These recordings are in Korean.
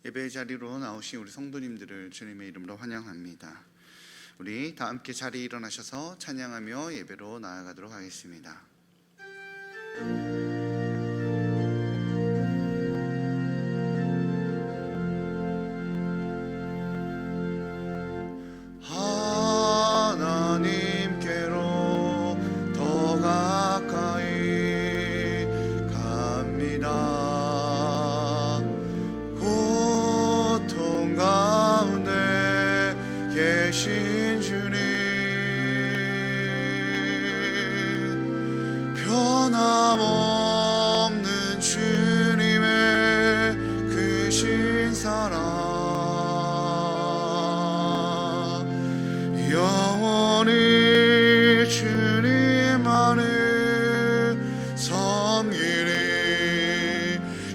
예배 자리로 나오신 우리 성도님들을 주님의 이름으로 환영합니다. 우리 다 함께 자리에 일어나셔서 찬양하며 예배로 나아가도록 하겠습니다. 하나님께로 더 가까이 갑니다. 계신 주님, 변함없는 주님의 크신 사랑, 영원히 주님만을 섬기리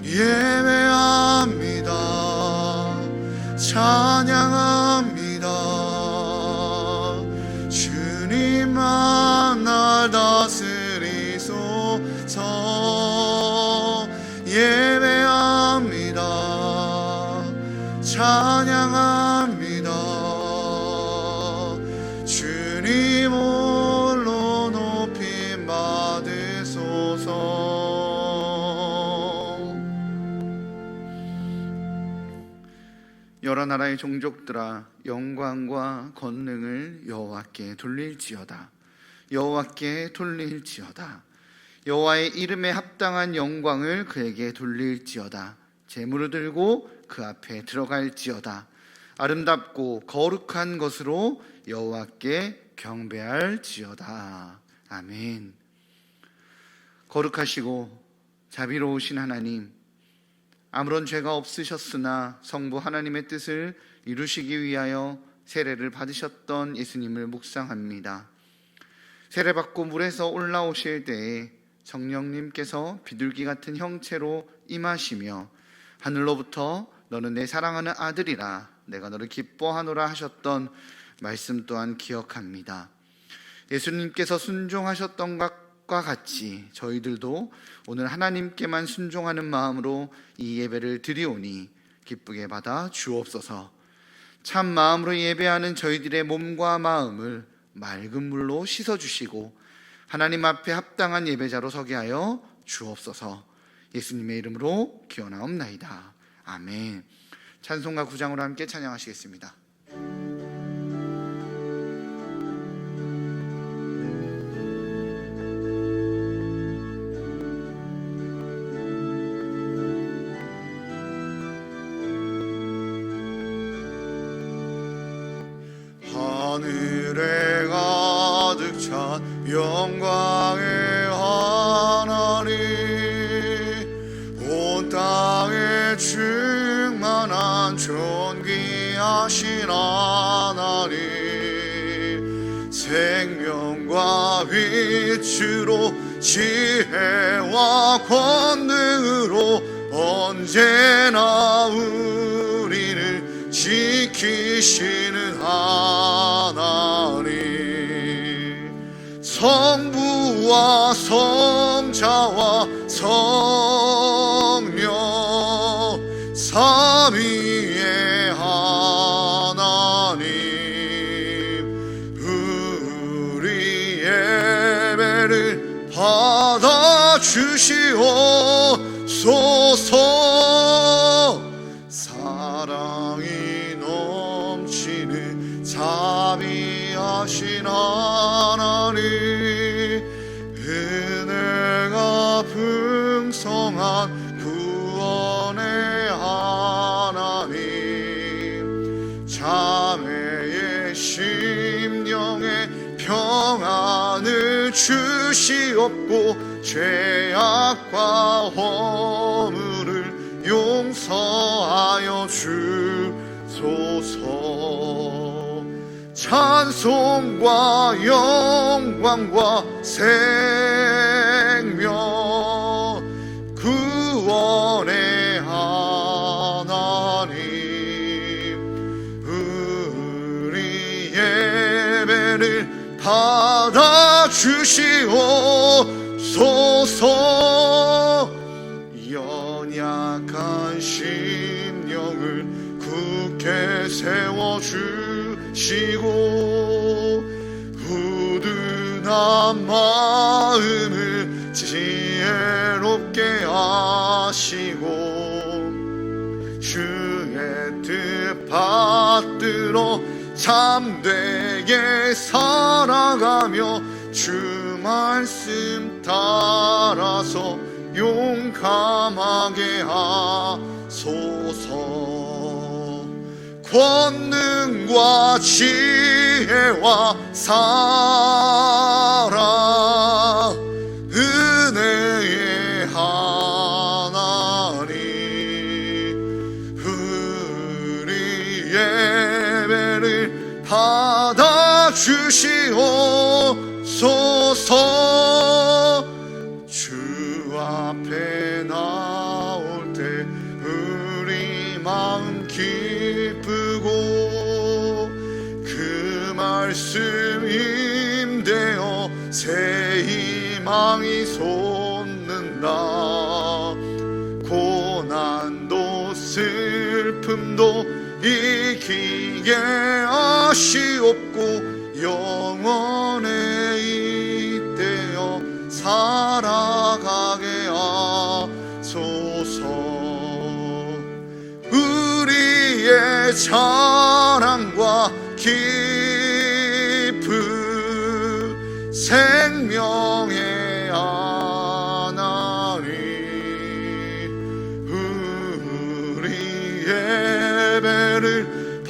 예배합니다. 찬양합니다. 주님만 날 다스리소서. 예배합니다. 찬양합니다. 주님 홀로 높임 받으소서. 여러 나라의 종족들아, 영광과 권능을 여호와께 돌릴지어다. 여호와께 돌릴지어다. 여호와의 이름에 합당한 영광을 그에게 돌릴지어다. 제물을 들고 그 앞에 들어갈지어다. 아름답고 거룩한 것으로 여호와께 경배할지어다. 아멘. 거룩하시고 자비로우신 하나님, 아무런 죄가 없으셨으나 성부 하나님의 뜻을 이루시기 위하여 세례를 받으셨던 예수님을 묵상합니다. 세례받고 물에서 올라오실 때에 성령님께서 비둘기 같은 형체로 임하시며 하늘로부터 너는 내 사랑하는 아들이라 내가 너를 기뻐하노라 하셨던 말씀 또한 기억합니다. 예수님께서 순종하셨던 것과 같이 저희들도 오늘 하나님께만 순종하는 마음으로 이 예배를 드리오니 기쁘게 받아 주옵소서. 참 마음으로 예배하는 저희들의 몸과 마음을 맑은 물로 씻어주시고 하나님 앞에 합당한 예배자로 서게 하여 주옵소서. 예수님의 이름으로 기원하옵나이다. 아멘. 찬송가 9장으로 함께 찬양하시겠습니다. 하늘에 가득 찬 영광의 하나님, 온 땅에 충만한 존귀하신 하나님, 생명과 빛으로 지혜와 권능으로 언제나 우리를 지키시는 하나님, 성부와 성자와 성령 삼위의 하나님, 우리 예배를 받아주시옵소서. 사랑이 넘치는 자비하신 하나님, 은혜가 풍성한 구원의 하나님, 자매의 심령에 평안을 주시옵고 죄악과 허물을 용서하여 주소서. 찬송과 영광과 생명 구원의 하나님, 우리 예배를 받아주시옵소서. 연약한 심령을 세워주시고 우둔한 마음을 지혜롭게 하시고 주의 뜻 받들어 참되게 살아가며 주 말씀 따라서 용감하게 하소서. 권능과 지혜와 사랑 은혜의 하나님 우리 예배를 받아주시옵소서. 주 앞에 나올 때 우리 마음 기쁘고 그 말씀 임대어 새 희망이 솟는다. 고난도 슬픔도 이기게 하시옵고 영원에 잇대어 살아가게 하소서. 우리의 자랑과 기쁨 생명의 하나님 우리 예배를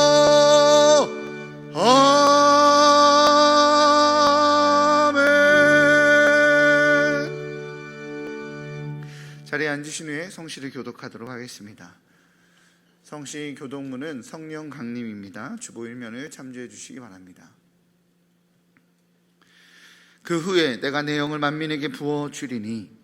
받아주시옵소서. 아멘. 자리에 앉으신 후에 성시를 교독하도록 하겠습니다. 성시 교독문은 성령 강림입니다. 주보 1면을 참조해 주시기 바랍니다. 그 후에 내가 내 영을 만민에게 부어 주리니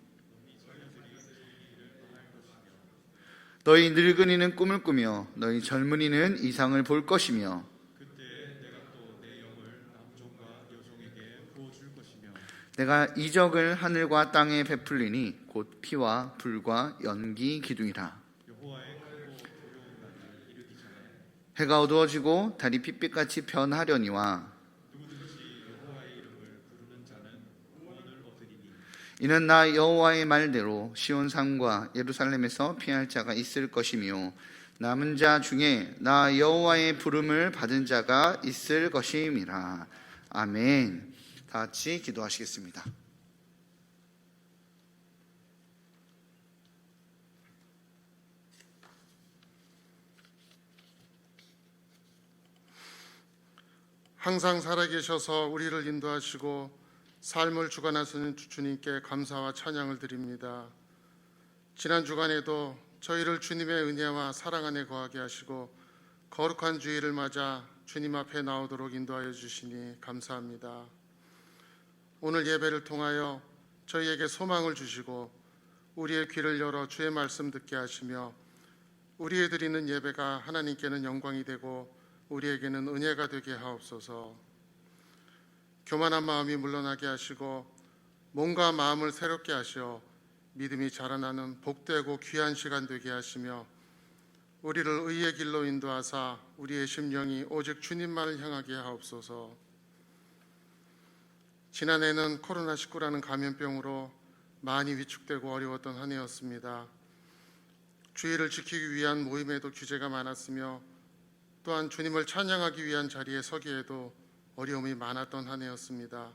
너희 늙은이는 꿈을 꾸며 너희 젊은이는 이상을 볼 것이며 그때 내가 또 내 영을 남종과 여종에게 부어줄 것이며 내가 이적을 하늘과 땅에 베풀리니 곧 피와 불과 연기 기둥이라. 여호와의 크고 두려운 날이 이르기 전에 해가 어두워지고 달이 핏빛같이 변하려니와 누구든지 여호와의 이름을 부르는 자는 구원을 얻으리니 이는 나 여호와의 말대로 시온 산과 예루살렘에서 피할 자가 있을 것이며 남은 자 중에 나 여호와의 부름을 받은 자가 있을 것임이라. 아멘. 다 같이 기도하시겠습니다. 항상 살아계셔서 우리를 인도하시고 삶을 주관하시는 주님께 감사와 찬양을 드립니다. 지난 주간에도 저희를 주님의 은혜와 사랑 안에 거하게 하시고 거룩한 주일을 맞아 주님 앞에 나오도록 인도하여 주시니 감사합니다. 오늘 예배를 통하여 저희에게 소망을 주시고 우리의 귀를 열어 주의 말씀 듣게 하시며 우리의 드리는 예배가 하나님께는 영광이 되고 우리에게는 은혜가 되게 하옵소서. 교만한 마음이 물러나게 하시고 몸과 마음을 새롭게 하시어 믿음이 자라나는 복되고 귀한 시간 되게 하시며 우리를 의의 길로 인도하사 우리의 심령이 오직 주님만을 향하게 하옵소서. 지난해는 코로나19라는 감염병으로 많이 위축되고 어려웠던 한 해였습니다. 주의를 지키기 위한 모임에도 규제가 많았으며 또한 주님을 찬양하기 위한 자리에 서기에도 어려움이 많았던 한 해였습니다.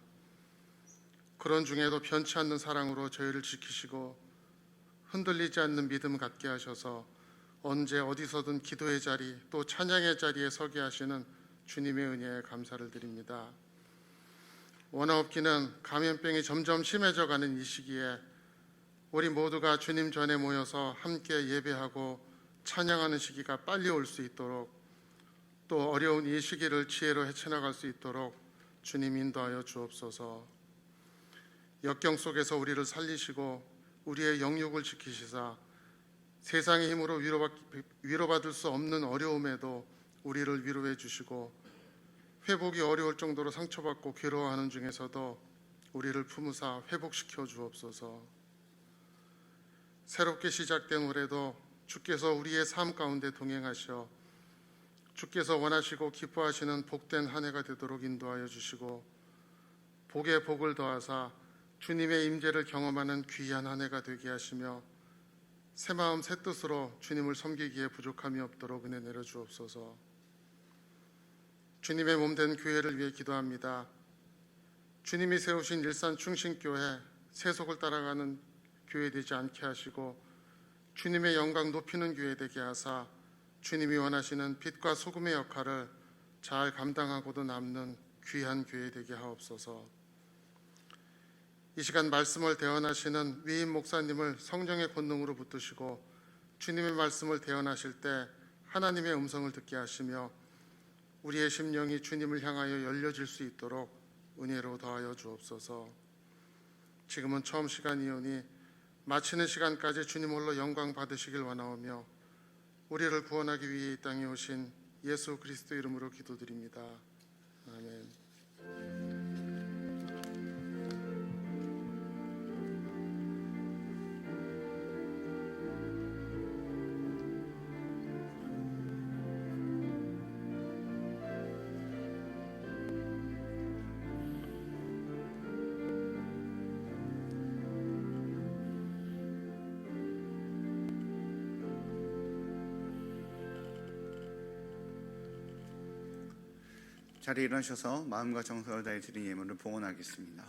그런 중에도 변치 않는 사랑으로 저희를 지키시고 흔들리지 않는 믿음 갖게 하셔서 언제 어디서든 기도의 자리 또 찬양의 자리에 서게 하시는 주님의 은혜에 감사를 드립니다. 원어업기는 감염병이 점점 심해져가는 이 시기에 우리 모두가 주님 전에 모여서 함께 예배하고 찬양하는 시기가 빨리 올 수 있도록 또 어려운 이 시기를 지혜로 헤쳐나갈 수 있도록 주님 인도하여 주옵소서. 역경 속에서 우리를 살리시고 우리의 영육을 지키시사 세상의 힘으로 위로받을 수 없는 어려움에도 우리를 위로해 주시고 회복이 어려울 정도로 상처받고 괴로워하는 중에서도 우리를 품으사 회복시켜 주옵소서. 새롭게 시작된 올해도 주께서 우리의 삶 가운데 동행하셔 주께서 원하시고 기뻐하시는 복된 한 해가 되도록 인도하여 주시고 복에 복을 더하사 주님의 임재를 경험하는 귀한 한 해가 되게 하시며 새 마음 새 뜻으로 주님을 섬기기에 부족함이 없도록 은혜 내려 주옵소서. 주님의 몸된 교회를 위해 기도합니다. 주님이 세우신 일산 충신교회 세속을 따라가는 교회 되지 않게 하시고 주님의 영광 높이는 교회 되게 하사 주님이 원하시는 빛과 소금의 역할을 잘 감당하고도 남는 귀한 교회 되게 하옵소서. 이 시간 말씀을 대언하시는 위임 목사님을 성령의 권능으로 붙드시고 주님의 말씀을 대언하실 때 하나님의 음성을 듣게 하시며 우리의 심령이 주님을 향하여 열려질 수 있도록 은혜로 더하여 주옵소서. 지금은 처음 시간이오니 마치는 시간까지 주님 홀로 영광 받으시길 원하오며 우리를 구원하기 위해 이 땅에 오신 예수 그리스도 이름으로 기도드립니다. 아멘. 자리에 일어나셔서 마음과 정성을 다해 드린 예물을 봉헌하겠습니다.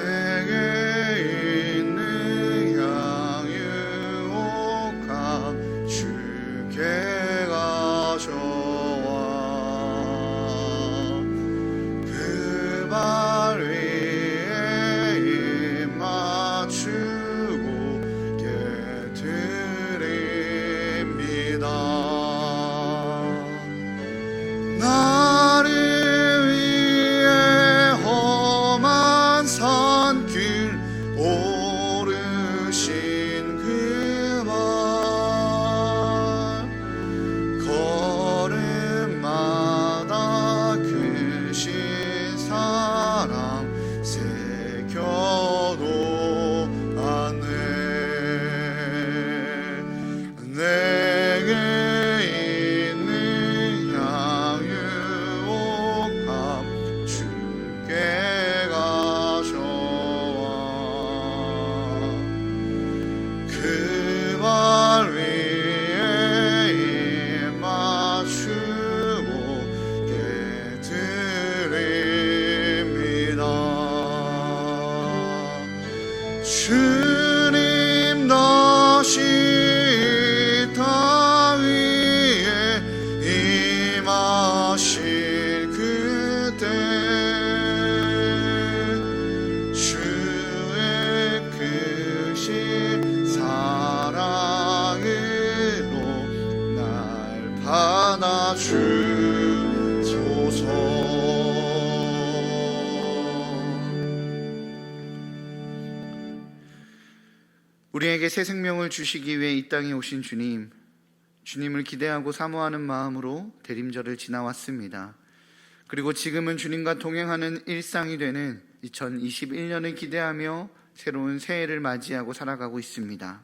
내게 있는 양육가 주께 가져와 그 발 위에 입 맞추고 깨드립니다. 나를 위해 험한 산길 오르신 그 발 걸음마다 크신 사랑 새겨도 안네. 내게 있는 양육함 주께 가져와 그 발 위에 입 맞추고 깨드립니다. 주님 다시 이 땅 위에 임하실 그때 주의 크신 사랑으로 날 받아주소서. 우리에게 새 생명을 주시기 위해 이 땅에 오신 주님, 주님을 기대하고 사모하는 마음으로 대림절을 지나왔습니다. 그리고 지금은 주님과 동행하는 일상이 되는 2021년을 기대하며 새로운 새해를 맞이하고 살아가고 있습니다.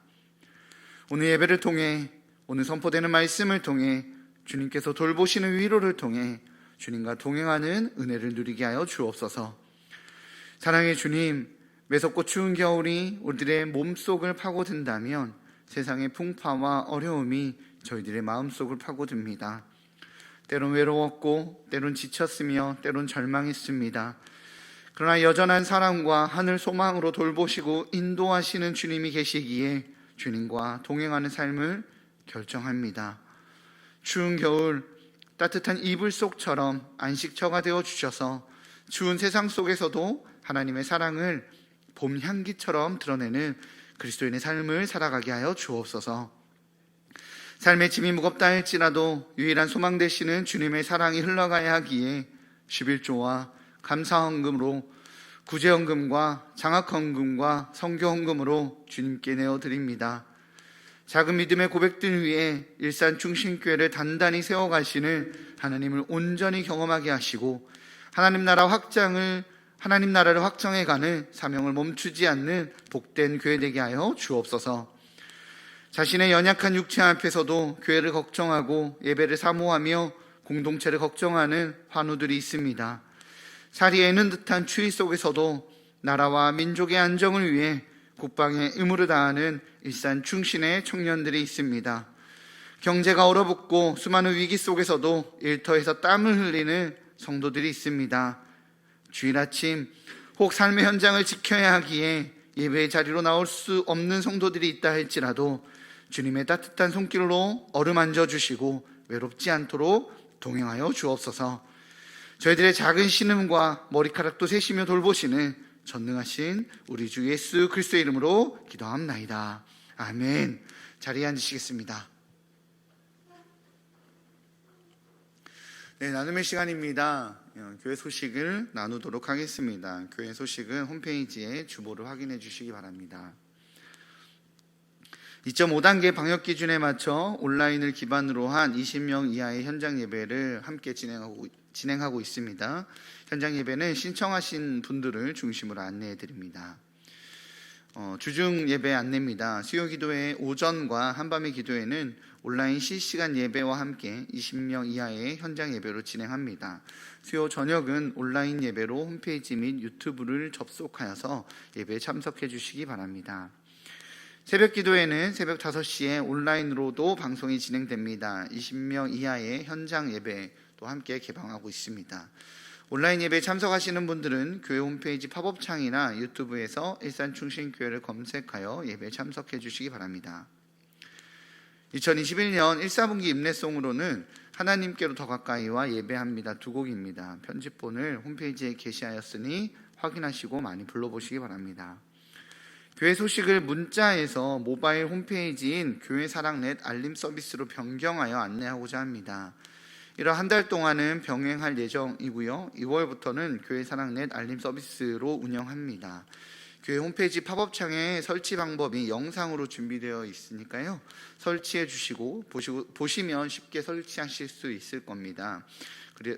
오늘 예배를 통해, 오늘 선포되는 말씀을 통해 주님께서 돌보시는 위로를 통해 주님과 동행하는 은혜를 누리게 하여 주옵소서. 사랑의 주님, 매섭고 추운 겨울이 우리들의 몸속을 파고든다면 세상의 풍파와 어려움이 저희들의 마음속을 파고듭니다. 때론 외로웠고 때론 지쳤으며 때론 절망했습니다. 그러나 여전한 사랑과 하늘 소망으로 돌보시고 인도하시는 주님이 계시기에 주님과 동행하는 삶을 결정합니다. 추운 겨울 따뜻한 이불 속처럼 안식처가 되어 주셔서 추운 세상 속에서도 하나님의 사랑을 봄 향기처럼 드러내는 그리스도인의 삶을 살아가게 하여 주옵소서. 삶의 짐이 무겁다 할지라도 유일한 소망 되시는 주님의 사랑이 흘러가야 하기에 11조와 감사헌금으로 구제헌금과 장학헌금과 성교헌금으로 주님께 내어드립니다. 작은 믿음의 고백들 위에 일산 충신교회를 단단히 세워가시는 하나님을 온전히 경험하게 하시고 하나님 나라를 확장해가는 사명을 멈추지 않는 복된 교회 되게 하여 주옵소서. 자신의 연약한 육체 앞에서도 교회를 걱정하고 예배를 사모하며 공동체를 걱정하는 환우들이 있습니다. 살이 애는 듯한 추위 속에서도 나라와 민족의 안정을 위해 국방의 의무를 다하는 일산 충신의 청년들이 있습니다. 경제가 얼어붙고 수많은 위기 속에서도 일터에서 땀을 흘리는 성도들이 있습니다. 주일 아침 혹 삶의 현장을 지켜야 하기에 예배의 자리로 나올 수 없는 성도들이 있다 할지라도 주님의 따뜻한 손길로 어루만져 주시고 외롭지 않도록 동행하여 주옵소서. 저희들의 작은 신음과 머리카락도 세시며 돌보시는 전능하신 우리 주 예수 그리스도의 이름으로 기도합나이다. 아멘. 자리에 앉으시겠습니다. 네, 나눔의 시간입니다. 교회 소식을 나누도록 하겠습니다. 교회 소식은 홈페이지에 주보를 확인해 주시기 바랍니다. 2.5단계 방역 기준에 맞춰 온라인을 기반으로 한 20명 이하의 현장 예배를 함께 진행하고 있습니다. 현장 예배는 신청하신 분들을 중심으로 안내해 드립니다. 주중 예배 안내입니다. 수요 기도회 오전과 한밤의 기도회는 온라인 실시간 예배와 함께 20명 이하의 현장 예배로 진행합니다. 수요 저녁은 온라인 예배로 홈페이지 및 유튜브를 접속하여서 예배에 참석해 주시기 바랍니다. 새벽 기도회는 새벽 5시에 온라인으로도 방송이 진행됩니다. 20명 이하의 현장 예배도 함께 개방하고 있습니다. 온라인 예배에 참석하시는 분들은 교회 홈페이지 팝업창이나 유튜브에서 일산충신교회를 검색하여 예배에 참석해 주시기 바랍니다. 2021년 1사분기 임례송으로는 하나님께로 더 가까이와 예배합니다 두 곡입니다. 편집본을 홈페이지에 게시하였으니 확인하시고 많이 불러보시기 바랍니다. 교회 소식을 문자에서 모바일 홈페이지인 교회사랑넷 알림 서비스로 변경하여 안내하고자 합니다. 이런 한 달 동안은 병행할 예정이고요. 2월부터는 교회사랑넷 알림 서비스로 운영합니다. 교회 홈페이지 팝업창에 설치 방법이 영상으로 준비되어 있으니까요. 설치해 주시고 보시면 쉽게 설치하실 수 있을 겁니다.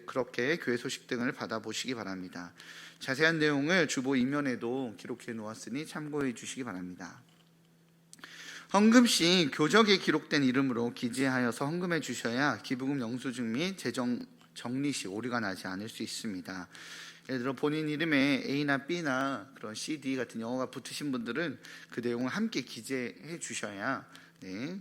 그렇게 교회 소식 등을 받아보시기 바랍니다. 자세한 내용을 주보 이면에도 기록해 놓았으니 참고해 주시기 바랍니다. 헌금 시 교적에 기록된 이름으로 기재하여서 헌금해 주셔야 기부금 영수증 및 재정 정리 시 오류가 나지 않을 수 있습니다. 예를 들어 본인 이름에 A나 B나 그런 CD 같은 영어가 붙으신 분들은 그 내용을 함께 기재해 주셔야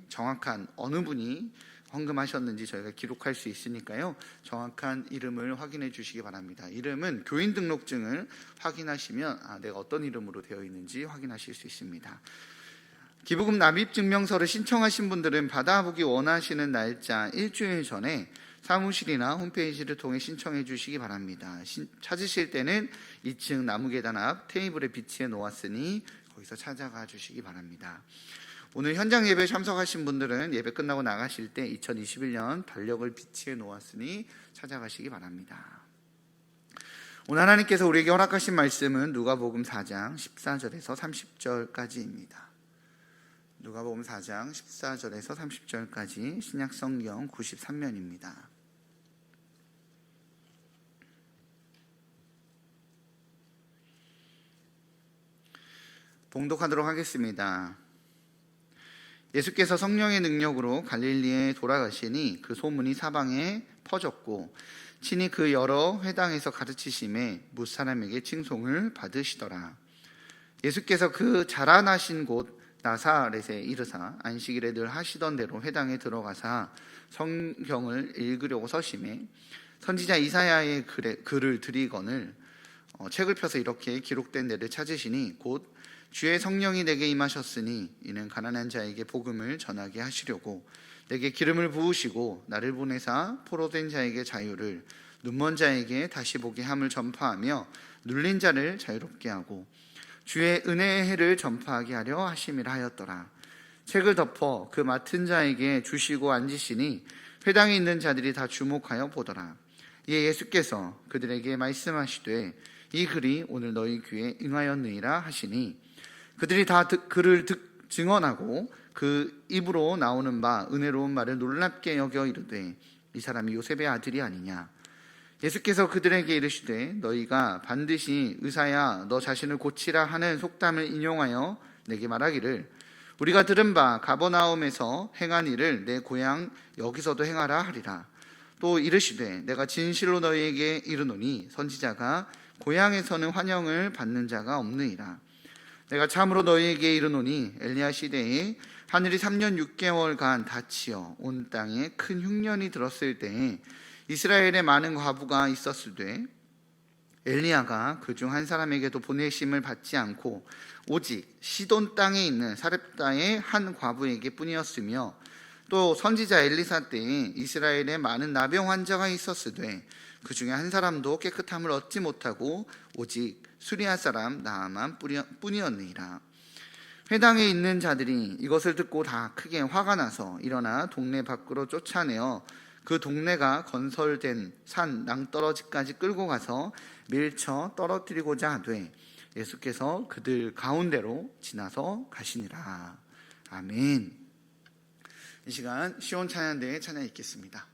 정확한 어느 분이 헌금하셨는지 저희가 기록할 수 있으니까요. 정확한 이름을 확인해 주시기 바랍니다. 이름은 교인 등록증을 확인하시면 내가 어떤 이름으로 되어 있는지 확인하실 수 있습니다. 기부금 납입 증명서를 신청하신 분들은 받아보기 원하시는 날짜 일주일 전에 사무실이나 홈페이지를 통해 신청해 주시기 바랍니다. 찾으실 때는 2층 나무계단 앞 테이블에 비치해 놓았으니 거기서 찾아가 주시기 바랍니다. 오늘 현장 예배에 참석하신 분들은 예배 끝나고 나가실 때 2021년 달력을 비치해 놓았으니 찾아가시기 바랍니다. 오늘 하나님께서 우리에게 허락하신 말씀은 누가복음 4장 14절에서 30절까지입니다. 누가복음 4장 14절에서 30절까지 신약성경 93면입니다. 봉독하도록 하겠습니다. 예수께서 성령의 능력으로 갈릴리에 돌아가시니 그 소문이 사방에 퍼졌고 친히 그 여러 회당에서 가르치심에 뭇사람에게 칭송을 받으시더라. 예수께서 그 자라나신 곳 나사렛에 이르사 안식일에 늘 하시던 대로 회당에 들어가사 성경을 읽으려고 서심해 선지자 이사야의 글을 들이거늘 책을 펴서 이렇게 기록된 데를 찾으시니 곧 주의 성령이 내게 임하셨으니 이는 가난한 자에게 복음을 전하게 하시려고 내게 기름을 부으시고 나를 보내사 포로된 자에게 자유를 눈먼 자에게 다시 보게 함을 전파하며 눌린 자를 자유롭게 하고 주의 은혜의 해를 전파하게 하려 하심이라 하였더라. 책을 덮어 그 맡은 자에게 주시고 앉으시니 회당에 있는 자들이 다 주목하여 보더라. 이에 예수께서 그들에게 말씀하시되 이 글이 오늘 너희 귀에 응하였느니라 하시니 그들이 다 그를 증언하고 그 입으로 나오는 바 은혜로운 말을 놀랍게 여겨 이르되 이 사람이 요셉의 아들이 아니냐. 예수께서 그들에게 이르시되 너희가 반드시 의사야 너 자신을 고치라 하는 속담을 인용하여 내게 말하기를 우리가 들은 바 가버나움에서 행한 일을 내 고향 여기서도 행하라 하리라. 또 이르시되 내가 진실로 너희에게 이르노니 선지자가 고향에서는 환영을 받는 자가 없느니라. 내가 참으로 너희에게 이르노니 엘리야 시대에 하늘이 3년 6개월간 닫히어 온 땅에 큰 흉년이 들었을 때에 이스라엘에 많은 과부가 있었으되 엘리야가 그중 한 사람에게도 보내심을 받지 않고 오직 시돈 땅에 있는 사렙다의 한 과부에게 뿐이었으며 또 선지자 엘리사 때에 이스라엘에 많은 나병 환자가 있었으되 그 중에 한 사람도 깨끗함을 얻지 못하고 오직 수리아 사람 나아만 뿐이었느니라. 회당에 있는 자들이 이것을 듣고 다 크게 화가 나서 일어나 동네 밖으로 쫓아내어 그 동네가 건설된 산 낭떠러지까지 끌고 가서 밀쳐 떨어뜨리고자 하되 예수께서 그들 가운데로 지나서 가시니라. 아멘. 이 시간 시온 찬양대에 찬양 읽겠습니다.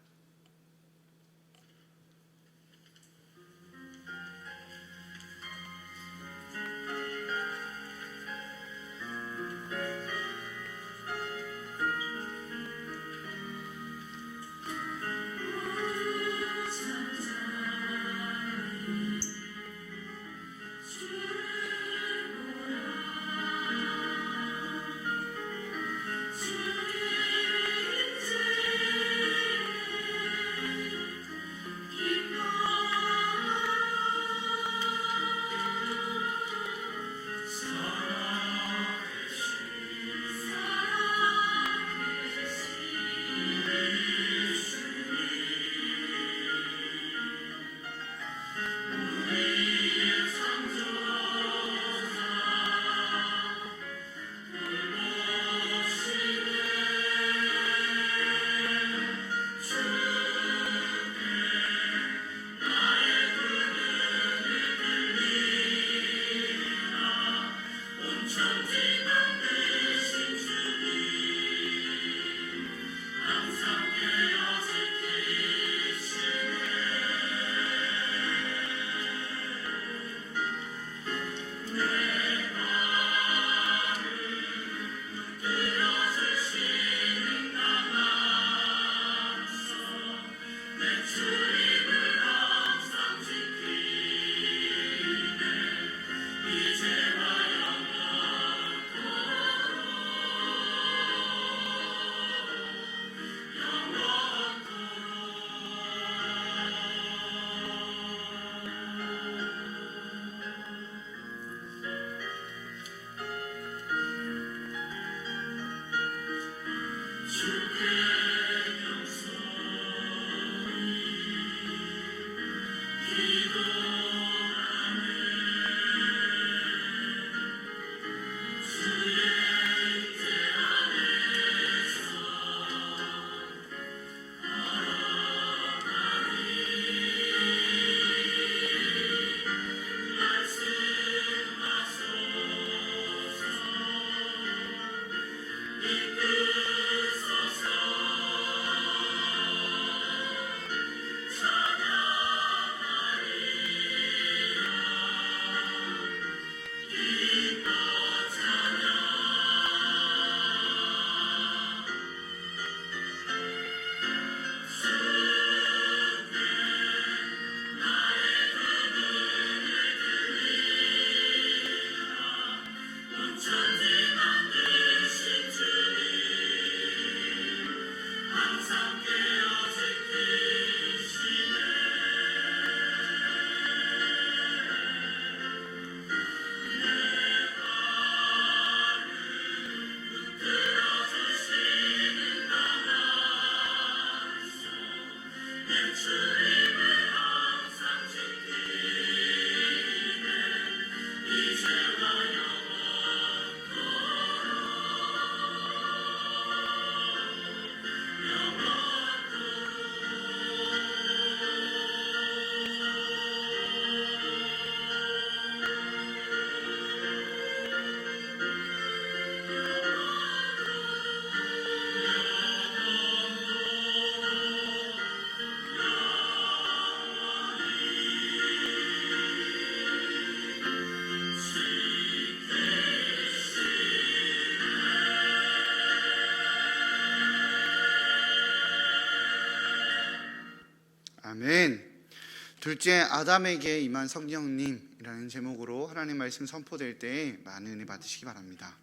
둘째, 아담에게 임한 성령님이라는 제목으로 하나님 말씀 선포될 때 많은 은혜 받으시기 바랍니다.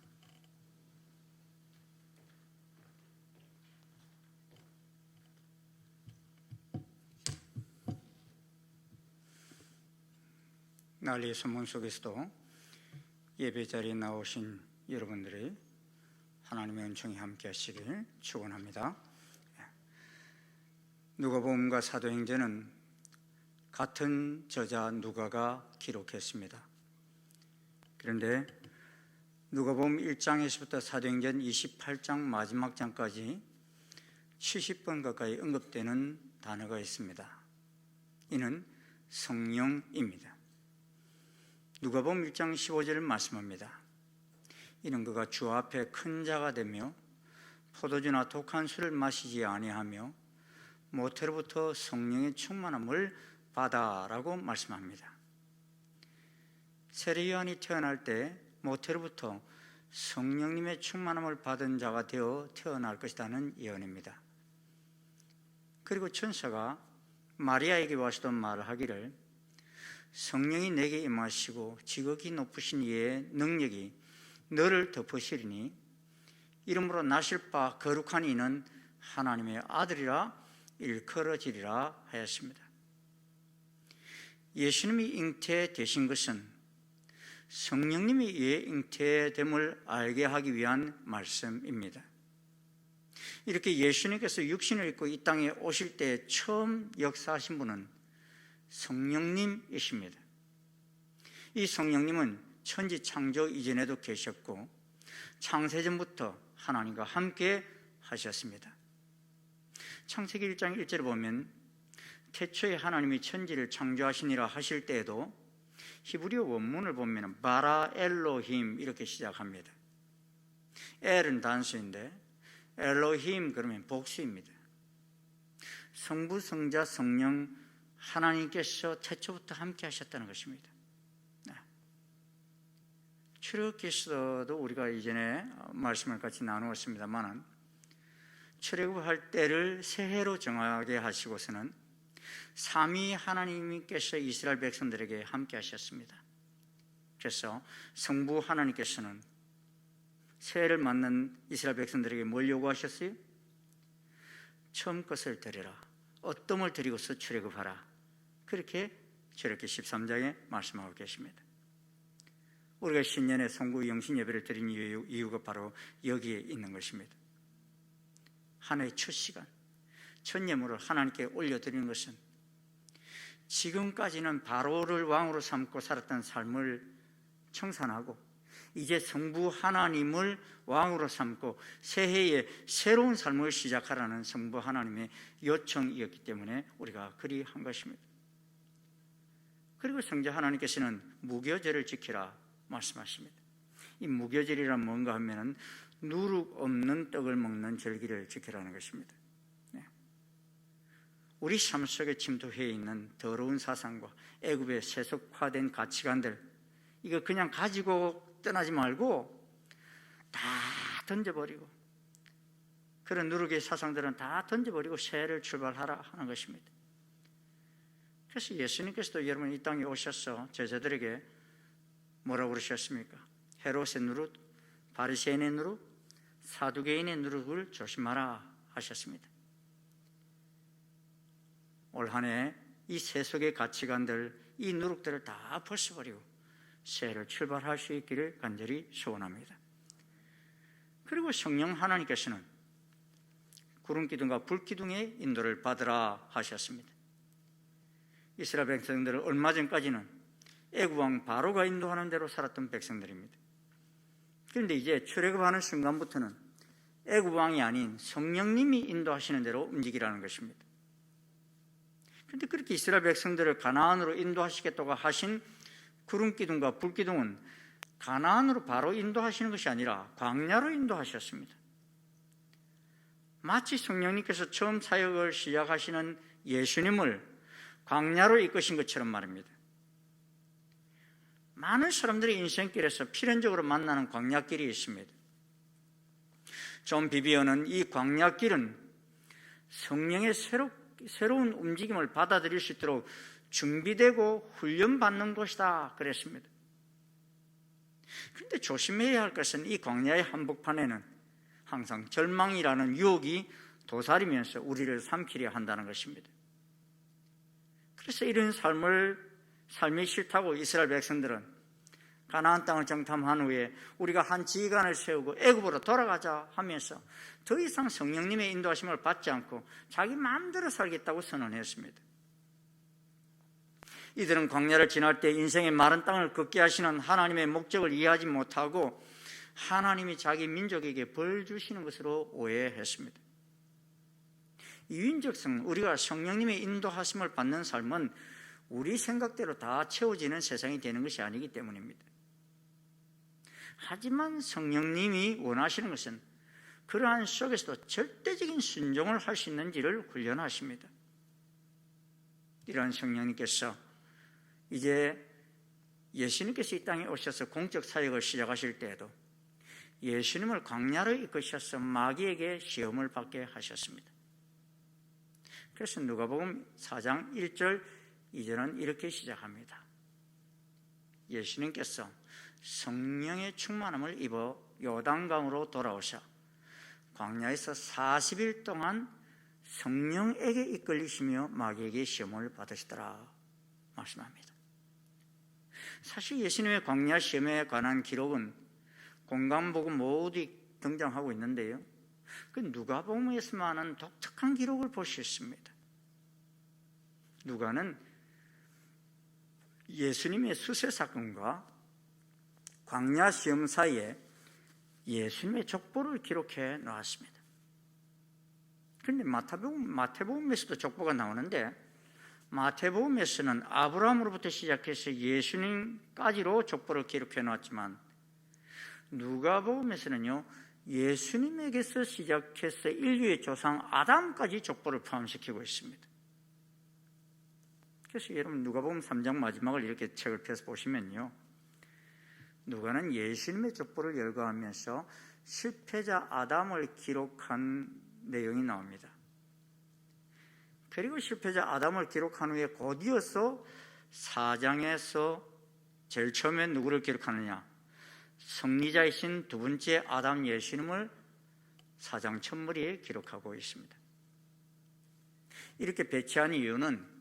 난리의 소문 속에서도 예배 자리에 나오신 여러분들이 하나님의 은총이 함께 하시길 축원합니다. 누가복음과 사도행전은 같은 저자 누가가 기록했습니다. 그런데 누가복음 1장에서부터 사도행전 28장 마지막 장까지 70번 가까이 언급되는 단어가 있습니다. 이는 성령입니다. 누가복음 1장 15절을 말씀합니다. 이는 그가 주 앞에 큰 자가 되며 포도주나 독한 술을 마시지 아니하며 모태로부터 성령의 충만함을 받아라고 말씀합니다. 세례 요한이 태어날 때 모태로부터 성령님의 충만함을 받은 자가 되어 태어날 것이라는 예언입니다. 그리고 천사가 마리아에게 와서도 말하기를 성령이 내게 임하시고 지극히 높으신 이의 능력이 너를 덮으시리니 이름으로 나실 바 거룩한 이는 하나님의 아들이라 일컬어지리라 하였습니다. 예수님이 잉태되신 것은 성령님이 이의 잉태됨을 알게 하기 위한 말씀입니다. 이렇게 예수님께서 육신을 입고 이 땅에 오실 때 처음 역사하신 분은 성령님이십니다. 이 성령님은 천지 창조 이전에도 계셨고 창세전부터 하나님과 함께 하셨습니다. 창세기 1장 1절에 보면 태초에 하나님이 천지를 창조하시니라 하실 때에도 히브리어 원문을 보면 바라 엘로힘 이렇게 시작합니다. 엘은 단수인데 엘로힘 그러면 복수입니다. 성부, 성자, 성령 하나님께서 태초부터 함께 하셨다는 것입니다. 출애굽기서도 우리가 이전에 말씀을 같이 나누었습니다만 출애굽할 때를 새해로 정하게 하시고서는 삼위 하나님께서 이스라엘 백성들에게 함께 하셨습니다. 그래서 성부 하나님께서는 새해를 맞는 이스라엘 백성들에게 뭘 요구하셨어요? 처음 것을 드리라, 어떤 드리고서 출애굽하라. 그렇게 출애굽기 13장에 말씀하고 계십니다. 우리가 신년에 성부 영신 예배를 드린 이유가 바로 여기에 있는 것입니다. 한 해의 첫 시간, 첫 예물을 하나님께 올려드리는 것은 지금까지는 바로를 왕으로 삼고 살았던 삶을 청산하고 이제 성부 하나님을 왕으로 삼고 새해에 새로운 삶을 시작하라는 성부 하나님의 요청이었기 때문에 우리가 그리한 것입니다. 그리고 성자 하나님께서는 무교절을 지키라 말씀하십니다. 이 무교절이란 뭔가 하면 누룩 없는 떡을 먹는 절기를 지키라는 것입니다. 우리 삶 속에 침투해 있는 더러운 사상과 애굽의 세속화된 가치관들, 이거 그냥 가지고 떠나지 말고 다 던져버리고, 그런 누룩의 사상들은 다 던져버리고 새해를 출발하라 하는 것입니다. 그래서 예수님께서도 여러분 이 땅에 오셔서 제자들에게 뭐라고 그러셨습니까? 헤롯의 누룩, 바리새인의 누룩, 사두개인의 누룩을 조심하라 하셨습니다. 올 한 해 이 세속의 가치관들, 이 누룩들을 다 벗어버리고 새해를 출발할 수 있기를 간절히 소원합니다. 그리고 성령 하나님께서는 구름기둥과 불기둥의 인도를 받으라 하셨습니다. 이스라엘 백성들은 얼마 전까지는 애굽왕 바로가 인도하는 대로 살았던 백성들입니다. 그런데 이제 출애굽하는 순간부터는 애굽왕이 아닌 성령님이 인도하시는 대로 움직이라는 것입니다. 그런데 그렇게 이스라엘 백성들을 가나안으로 인도하시겠다고 하신 구름기둥과 불기둥은 가나안으로 바로 인도하시는 것이 아니라 광야로 인도하셨습니다. 마치 성령님께서 처음 사역을 시작하시는 예수님을 광야로 이끄신 것처럼 말입니다. 많은 사람들이 인생길에서 필연적으로 만나는 광야길이 있습니다. 존 비비어는 이 광야길은 성령의 새로운 움직임을 받아들일 수 있도록 준비되고 훈련받는 곳이다 그랬습니다. 그런데 조심해야 할 것은 이 광야의 한복판에는 항상 절망이라는 유혹이 도사리면서 우리를 삼키려 한다는 것입니다. 그래서 이런 삶이 싫다고 이스라엘 백성들은 가나안 땅을 정탐한 후에 우리가 한 지휘관을 세우고 애굽으로 돌아가자 하면서 더 이상 성령님의 인도하심을 받지 않고 자기 마음대로 살겠다고 선언했습니다. 이들은 광야를 지날 때 인생의 마른 땅을 걷게 하시는 하나님의 목적을 이해하지 못하고 하나님이 자기 민족에게 벌 주시는 것으로 오해했습니다. 유인적성, 우리가 성령님의 인도하심을 받는 삶은 우리 생각대로 다 채워지는 세상이 되는 것이 아니기 때문입니다. 하지만 성령님이 원하시는 것은 그러한 속에서도 절대적인 순종을 할 수 있는지를 훈련하십니다. 이러한 성령님께서 이제 예수님께서 이 땅에 오셔서 공적 사역을 시작하실 때에도 예수님을 광야로 이끄셔서 마귀에게 시험을 받게 하셨습니다. 그래서 누가복음 4장 1절 2절은 이렇게 시작합니다. 예수님께서 성령의 충만함을 입어 요단강으로 돌아오셔 광야에서 40일 동안 성령에게 이끌리시며 마귀에게 시험을 받으시더라 말씀합니다. 사실 예수님의 광야 시험에 관한 기록은 공간복음 모두 등장하고 있는데요, 그 누가복음에서만은 독특한 기록을 볼 수 있습니다. 누가는 예수님의 수세 사건과 광야 시험 사이에 예수님의 족보를 기록해 놓았습니다. 그런데 마태복음에서도 족보가 나오는데 마태복음에서는 아브라함으로부터 시작해서 예수님까지로 족보를 기록해 놓았지만 누가복음에서는요, 예수님에게서 시작해서 인류의 조상 아담까지 족보를 포함시키고 있습니다. 그래서 여러분 누가복음 3장 마지막을 이렇게 책을 펴서 보시면요, 누가는 예수님의 족보를 열거하면서 실패자 아담을 기록한 내용이 나옵니다. 그리고 실패자 아담을 기록한 후에 곧이어서 4장에서 제일 처음에 누구를 기록하느냐, 성리자이신 두 번째 아담 예수님을 4장 첫머리에 기록하고 있습니다. 이렇게 배치한 이유는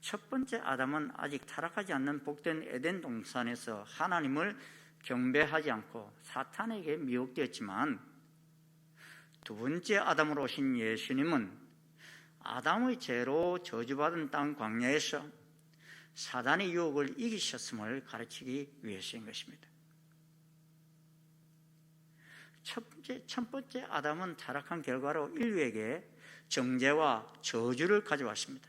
첫 번째 아담은 아직 타락하지 않는 복된 에덴 동산에서 하나님을 경배하지 않고 사탄에게 미혹되었지만, 두 번째 아담으로 오신 예수님은 아담의 죄로 저주받은 땅 광야에서 사단의 유혹을 이기셨음을 가르치기 위해서인 것입니다. 첫 번째 아담은 타락한 결과로 인류에게 정죄와 저주를 가져왔습니다.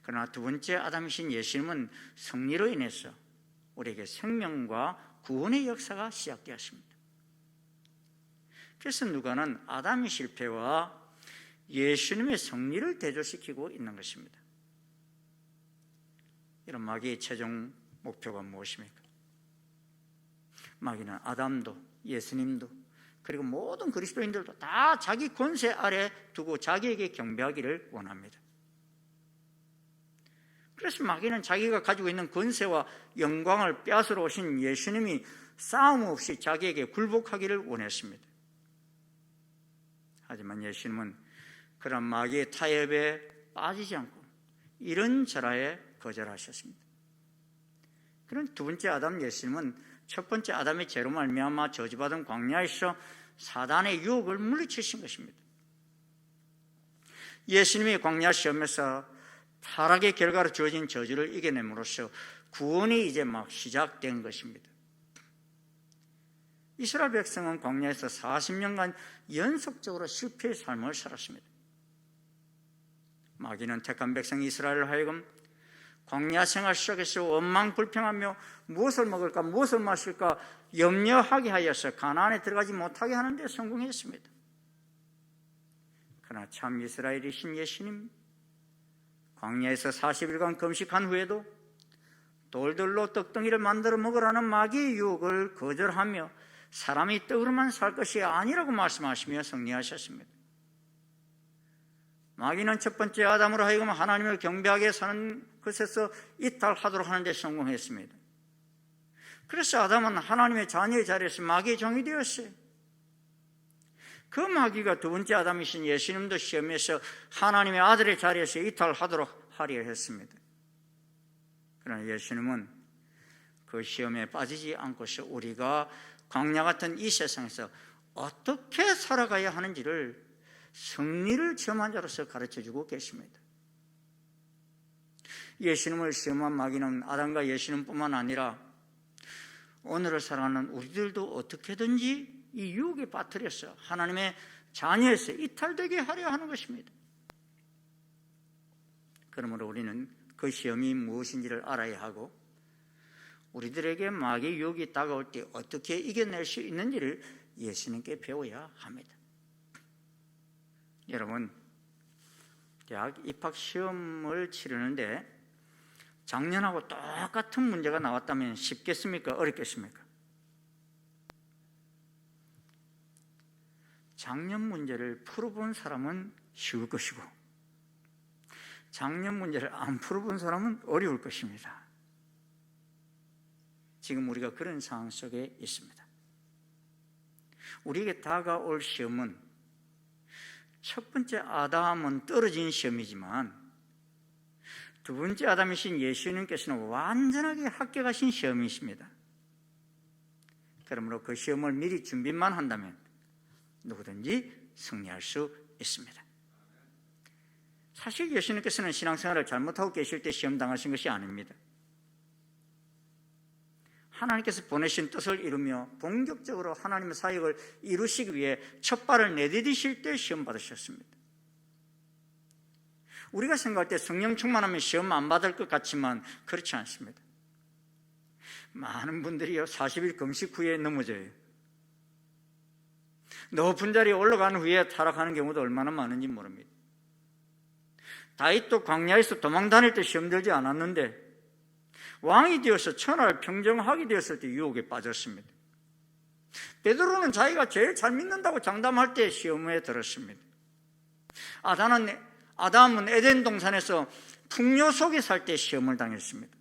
그러나 두 번째 아담이신 예수님은 승리로 인해서 우리에게 생명과 구원의 역사가 시작되었습니다. 그래서 누가는 아담의 실패와 예수님의 승리를 대조시키고 있는 것입니다. 이런 마귀의 최종 목표가 무엇입니까? 마귀는 아담도 예수님도 그리고 모든 그리스도인들도 다 자기 권세 아래 두고 자기에게 경배하기를 원합니다. 그래서 마귀는 자기가 가지고 있는 권세와 영광을 빼앗으러 오신 예수님이 싸움 없이 자기에게 굴복하기를 원했습니다. 하지만 예수님은 그런 마귀의 타협에 빠지지 않고 이런저라에 거절하셨습니다. 그런 두 번째 아담 예수님은 첫 번째 아담의 죄로 말미암아 저주받은 광야에서 사단의 유혹을 물리치신 것입니다. 예수님이 광야 시험에서 타락의 결과로 주어진 저주를 이겨냄으로써 구원이 이제 막 시작된 것입니다. 이스라엘 백성은 광야에서 40년간 연속적으로 실패의 삶을 살았습니다. 마귀는 택한 백성 이스라엘을 하여금 광야 생활 속에서 원망 불평하며 무엇을 먹을까 무엇을 마실까 염려하게 하여서 가나안에 들어가지 못하게 하는 데 성공했습니다. 그러나 참 이스라엘이신 예수님, 광야에서 40일간 금식한 후에도 돌들로 떡덩이를 만들어 먹으라는 마귀의 유혹을 거절하며 사람이 떡으로만 살 것이 아니라고 말씀하시며 승리하셨습니다. 마귀는 첫 번째 아담으로 하여금 하나님을 경배하게 사는 것에서 이탈하도록 하는 데 성공했습니다. 그래서 아담은 하나님의 자녀의 자리에서 마귀의 종이 되었어요. 그 마귀가 두 번째 아담이신 예수님도 시험에서 하나님의 아들의 자리에서 이탈하도록 하려 했습니다. 그러나 예수님은 그 시험에 빠지지 않고서 우리가 광야 같은 이 세상에서 어떻게 살아가야 하는지를 승리를 체험한 자로서 가르쳐주고 계십니다. 예수님을 시험한 마귀는 아담과 예수님뿐만 아니라 오늘을 살아가는 우리들도 어떻게든지 이 유혹에 빠뜨려서 하나님의 자녀에서 이탈되게 하려 하는 것입니다. 그러므로 우리는 그 시험이 무엇인지를 알아야 하고 우리들에게 마귀의 유혹이 다가올 때 어떻게 이겨낼 수 있는지를 예수님께 배워야 합니다. 여러분, 대학 입학 시험을 치르는데 작년하고 똑같은 문제가 나왔다면 쉽겠습니까? 어렵겠습니까? 작년 문제를 풀어본 사람은 쉬울 것이고 작년 문제를 안 풀어본 사람은 어려울 것입니다. 지금 우리가 그런 상황 속에 있습니다. 우리에게 다가올 시험은 첫 번째 아담은 떨어진 시험이지만 두 번째 아담이신 예수님께서는 완전하게 합격하신 시험이십니다. 그러므로 그 시험을 미리 준비만 한다면 누구든지 승리할 수 있습니다. 사실 예수님께서는 신앙생활을 잘못하고 계실 때 시험 당하신 것이 아닙니다. 하나님께서 보내신 뜻을 이루며 본격적으로 하나님의 사역을 이루시기 위해 첫 발을 내디디실 때 시험 받으셨습니다. 우리가 생각할 때 성령 충만하면 시험 안 받을 것 같지만 그렇지 않습니다. 많은 분들이요 40일 금식 후에 넘어져요. 높은 자리에 올라간 후에 타락하는 경우도 얼마나 많은지 모릅니다. 다윗도 광야에서 도망 다닐 때 시험 들지 않았는데 왕이 되어서 천하를 평정하게 되었을 때 유혹에 빠졌습니다. 베드로는 자기가 제일 잘 믿는다고 장담할 때 시험에 들었습니다. 아담은 에덴 동산에서 풍요 속에 살 때 시험을 당했습니다.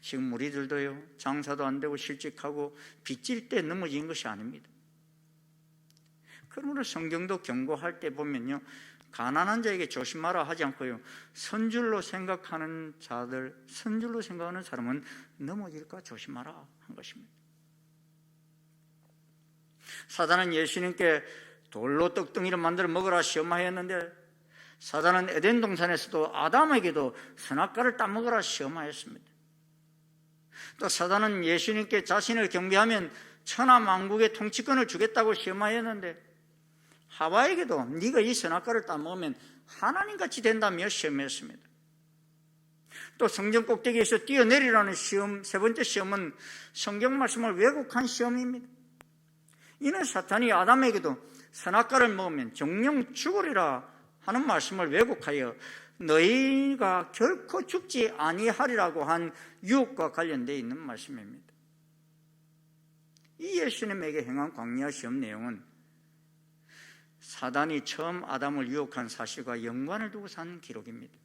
지금 우리들도요 장사도 안 되고 실직하고 빚질 때 넘어진 것이 아닙니다. 그러므로 성경도 경고할 때 보면요 가난한 자에게 조심하라 하지 않고요 선줄로 생각하는 사람은 넘어질까 조심하라 한 것입니다. 사단은 예수님께 돌로 떡덩이를 만들어 먹으라 시험하였는데 사단은 에덴 동산에서도 아담에게도 선악과를 따먹으라 시험하였습니다. 또 사단은 예수님께 자신을 경배하면 천하 만국의 통치권을 주겠다고 시험하였는데 하와에게도 네가 이 선악과를 따먹으면 하나님같이 된다며 시험했습니다. 또 성전 꼭대기에서 뛰어내리라는 시험, 세 번째 시험은 성경 말씀을 왜곡한 시험입니다. 이는 사탄이 아담에게도 선악과를 먹으면 정령 죽으리라 하는 말씀을 왜곡하여 너희가 결코 죽지 아니하리라고 한 유혹과 관련되어 있는 말씀입니다. 이 예수님에게 행한 광야 시험 내용은 사단이 처음 아담을 유혹한 사실과 연관을 두고 산 기록입니다.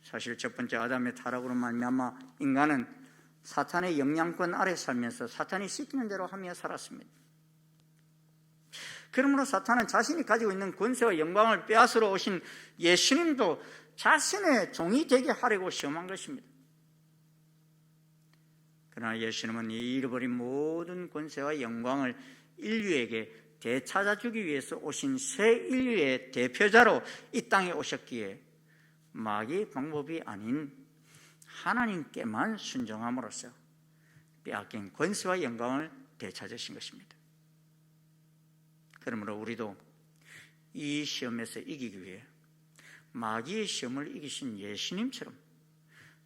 사실 첫 번째 아담의 타락으로 말미암아 인간은 사탄의 영향권 아래 살면서 사탄이 시키는 대로 하며 살았습니다. 그러므로 사탄은 자신이 가지고 있는 권세와 영광을 빼앗으러 오신 예수님도 자신의 종이 되게 하려고 시험한 것입니다. 그러나 예수님은 이 잃어버린 모든 권세와 영광을 인류에게 되찾아주기 위해서 오신 새 인류의 대표자로 이 땅에 오셨기에 마귀의 방법이 아닌 하나님께만 순종함으로써 빼앗긴 권세와 영광을 되찾으신 것입니다. 그러므로 우리도 이 시험에서 이기기 위해 마귀의 시험을 이기신 예수님처럼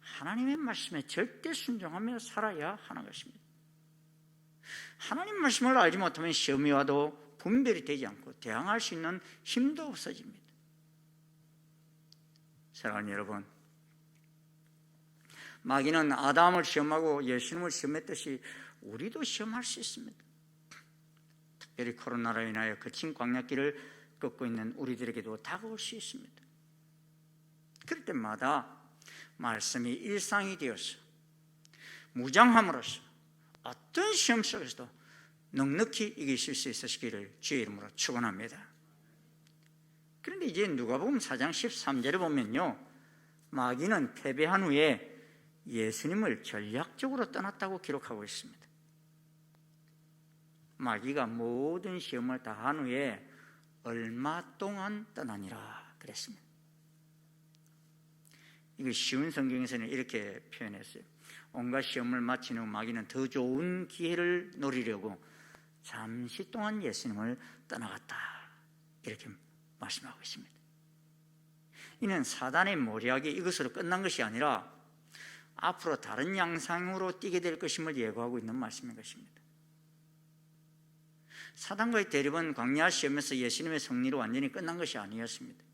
하나님의 말씀에 절대 순종하며 살아야 하는 것입니다. 하나님 말씀을 알지 못하면 시험이 와도 분별이 되지 않고 대항할 수 있는 힘도 없어집니다. 사랑하는 여러분, 마귀는 아담을 시험하고 예수님을 시험했듯이 우리도 시험할 수 있습니다. 특별히 코로나로 인하여 거친 광야길을 걷고 있는 우리들에게도 다가올 수 있습니다. 그럴 때마다 말씀이 일상이 되어서 무장함으로써 어떤 시험 속에서도 넉넉히 이기실 수 있으시기를 주의 이름으로 축원합니다. 그런데 이제 누가복음 4장 13절에 보면요, 마귀는 패배한 후에 예수님을 전략적으로 떠났다고 기록하고 있습니다. 마귀가 모든 시험을 다 한 후에 얼마 동안 떠나니라 그랬습니다. 이거 쉬운 성경에서는 이렇게 표현했어요. 온갖 시험을 마친 후 마귀는 더 좋은 기회를 노리려고 잠시 동안 예수님을 떠나갔다, 이렇게 말씀하고 있습니다. 이는 사단의 모략이 이것으로 끝난 것이 아니라 앞으로 다른 양상으로 뛰게 될 것임을 예고하고 있는 말씀인 것입니다. 사단과의 대립은 광야 시험에서 예수님의 승리로 완전히 끝난 것이 아니었습니다.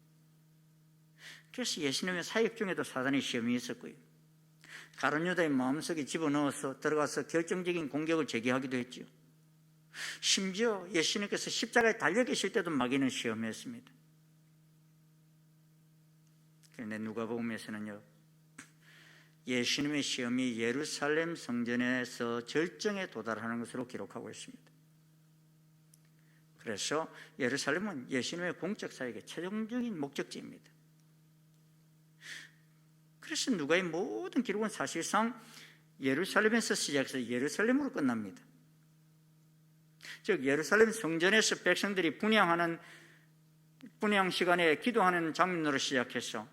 그래서 예수님의 사역 중에도 사단의 시험이 있었고요, 가룟 유다의 마음속에 집어넣어서 들어가서 결정적인 공격을 제기하기도 했죠. 심지어 예수님께서 십자가에 달려 계실 때도 마귀는 시험했습니다. 그런데 누가복음에서는요, 예수님의 시험이 예루살렘 성전에서 절정에 도달하는 것으로 기록하고 있습니다. 그래서 예루살렘은 예수님의 공적 사역의 최종적인 목적지입니다. 그래서 누가의 모든 기록은 사실상 예루살렘에서 시작해서 예루살렘으로 끝납니다. 즉 예루살렘 성전에서 백성들이 분향 시간에 기도하는 장면으로 시작해서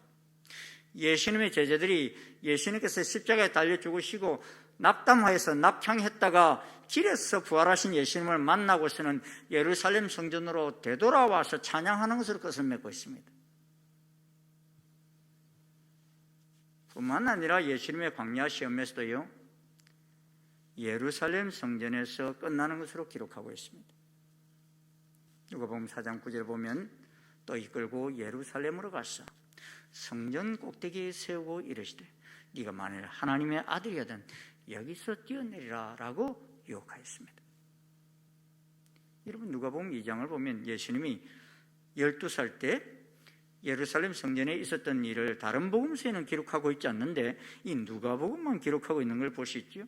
예수님의 제자들이 예수님께서 십자가에 달려 죽으시고 낙담하여서 납창했다가 길에서 부활하신 예수님을 만나고서는 예루살렘 성전으로 되돌아와서 찬양하는 것으로 끝을 맺고 있습니다. 뿐만 아니라 예수님의 광야 시험에서도요, 예루살렘 성전에서 끝나는 것으로 기록하고 있습니다. 누가복음 4장 9절 보면 또 이끌고 예루살렘으로 가서 성전 꼭대기에 세우고 이르시되 네가 만일 하나님의 아들이거든 여기서 뛰어내리라 라고 유혹하였습니다. 여러분, 누가복음 2장을 보면 예수님이 12살 때 예루살렘 성전에 있었던 일을 다른 복음서에는 기록하고 있지 않는데 이 누가복음만 기록하고 있는 걸 볼 수 있죠.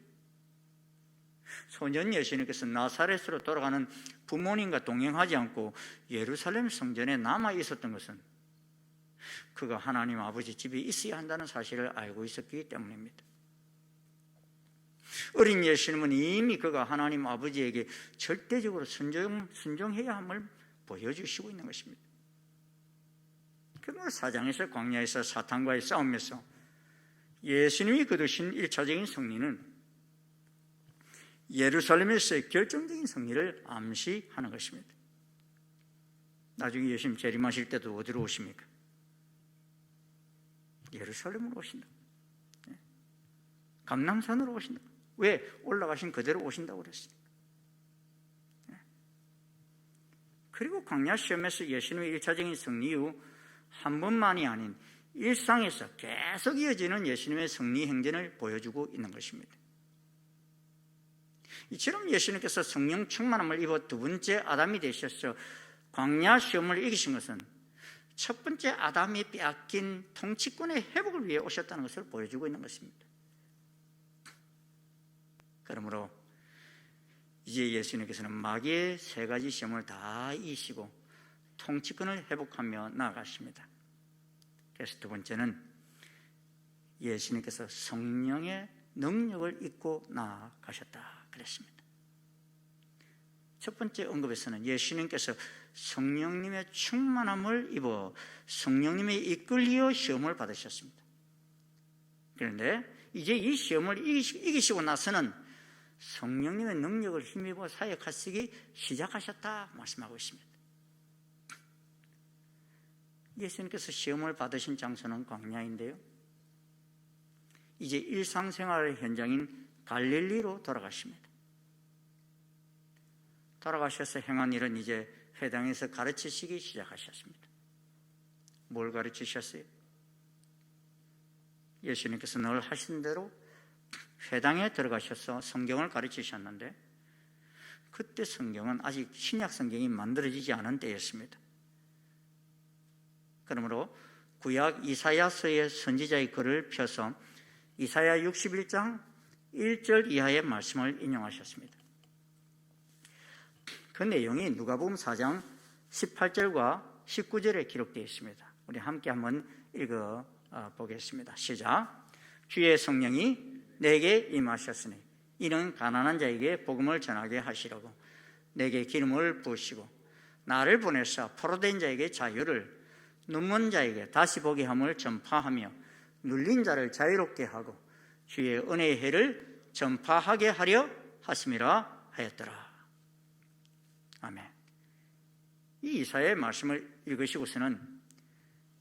소년 예수님께서 나사렛으로 돌아가는 부모님과 동행하지 않고 예루살렘 성전에 남아 있었던 것은 그가 하나님 아버지 집에 있어야 한다는 사실을 알고 있었기 때문입니다. 어린 예수님은 이미 그가 하나님 아버지에게 절대적으로 순종해야 함을 보여주시고 있는 것입니다. 그러므로 4장에서 광야에서 사탄과의 싸움에서 예수님이 거두신 1차적인 승리는 예루살렘에서의 결정적인 승리를 암시하는 것입니다. 나중에 예수님 재림하실 때도 어디로 오십니까? 예루살렘으로 오신다. 감람산으로 오신다. 왜? 올라가신 그대로 오신다고 그랬습니다. 그리고 광야 시험에서 예수님의 1차적인 승리 이후 한 번만이 아닌 일상에서 계속 이어지는 예수님의 승리 행전을 보여주고 있는 것입니다. 이처럼 예수님께서 성령 충만함을 입어 두 번째 아담이 되셔서 광야 시험을 이기신 것은 첫 번째 아담이 빼앗긴 통치권의 회복을 위해 오셨다는 것을 보여주고 있는 것입니다. 그러므로 이제 예수님께서는 마귀의 세 가지 시험을 다 이기시고 통치권을 회복하며 나아가십니다. 그래서 두 번째는 예수님께서 성령의 능력을 입고 나아가셨다 그랬습니다. 첫 번째 언급에서는 예수님께서 성령님의 충만함을 입어 성령님의 이끌리어 시험을 받으셨습니다. 그런데 이제 이 시험을 이기시고 나서는 성령님의 능력을 힘입어 사역하시기 시작하셨다 말씀하고 있습니다. 예수님께서 시험을 받으신 장소는 광야인데요, 이제 일상생활의 현장인 갈릴리로 돌아가십니다. 돌아가셔서 행한 일은 이제 회당에서 가르치시기 시작하셨습니다. 뭘 가르치셨어요? 예수님께서 늘 하신 대로 회당에 들어가셔서 성경을 가르치셨는데 그때 성경은 아직 신약 성경이 만들어지지 않은 때였습니다. 그러므로 구약 이사야서의 선지자의 글을 펴서 이사야 61장 1절 이하의 말씀을 인용하셨습니다. 그 내용이 누가복음 4장 18절과 19절에 기록되어 있습니다. 우리 함께 한번 읽어 보겠습니다. 시작. 주의 성령이 내게 임하셨으니 이는 가난한 자에게 복음을 전하게 하시려고 내게 기름을 부으시고 나를 보내사 포로된 자에게 자유를, 눈먼 자에게 다시 보게 함을 전파하며 눌린 자를 자유롭게 하고 주의 은혜의 해를 전파하게 하려 하심이라 하였더라. 아멘. 이 이사야의 말씀을 읽으시고서는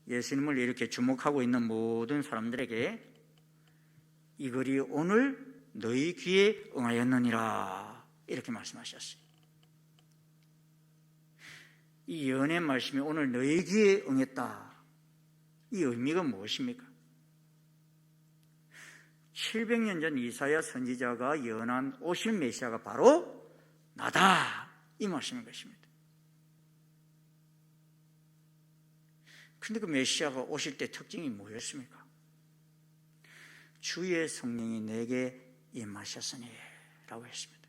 예수님을 이렇게 주목하고 있는 모든 사람들에게 이 글이 오늘 너희 귀에 응하였느니라 이렇게 말씀하셨어요. 이 예언의 말씀이 오늘 너희 귀에 응했다. 이 의미가 무엇입니까? 700년 전 이사야 선지자가 예언한 오실 메시아가 바로 나다 이 말씀인 것입니다. 근데 그 메시아가 오실 때 특징이 뭐였습니까? 주의 성령이 내게 임하셨으니 라고 했습니다.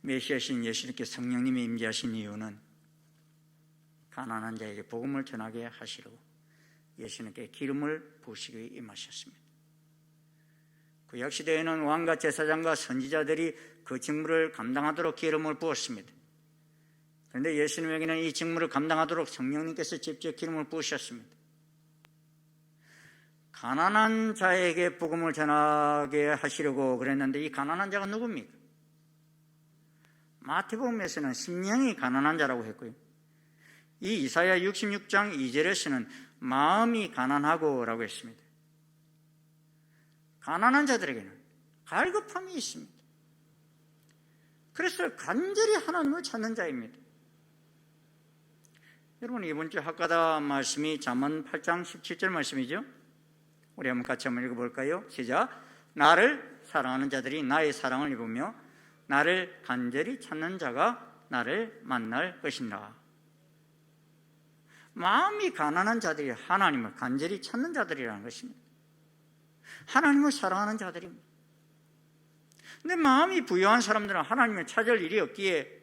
메시아신 예수님께 성령님이 임재하신 이유는 가난한 자에게 복음을 전하게 하시려고 예수님께 기름을 부으시기 위해 임하셨습니다. 구약시대에는 왕과 제사장과 선지자들이 그 직무를 감당하도록 기름을 부었습니다. 그런데 예수님에게는 이 직무를 감당하도록 성령님께서 직접 기름을 부으셨습니다. 가난한 자에게 복음을 전하게 하시려고 그랬는데 이 가난한 자가 누굽니까? 마태복음에서는 심령이 가난한 자라고 했고요. 이 이사야 66장 2절에서는 마음이 가난하고 라고 했습니다. 가난한 자들에게는 갈급함이 있습니다. 그래서 간절히 하나님을 찾는 자입니다. 여러분, 이번 주 학가다 말씀이 잠언 8장 17절 말씀이죠. 우리 한번 같이 한번 읽어볼까요? 시작. 나를 사랑하는 자들이 나의 사랑을 입으며 나를 간절히 찾는 자가 나를 만날 것이니라. 마음이 가난한 자들이 하나님을 간절히 찾는 자들이라는 것입니다. 하나님을 사랑하는 자들입니다. 근데 마음이 부유한 사람들은 하나님을 찾을 일이 없기에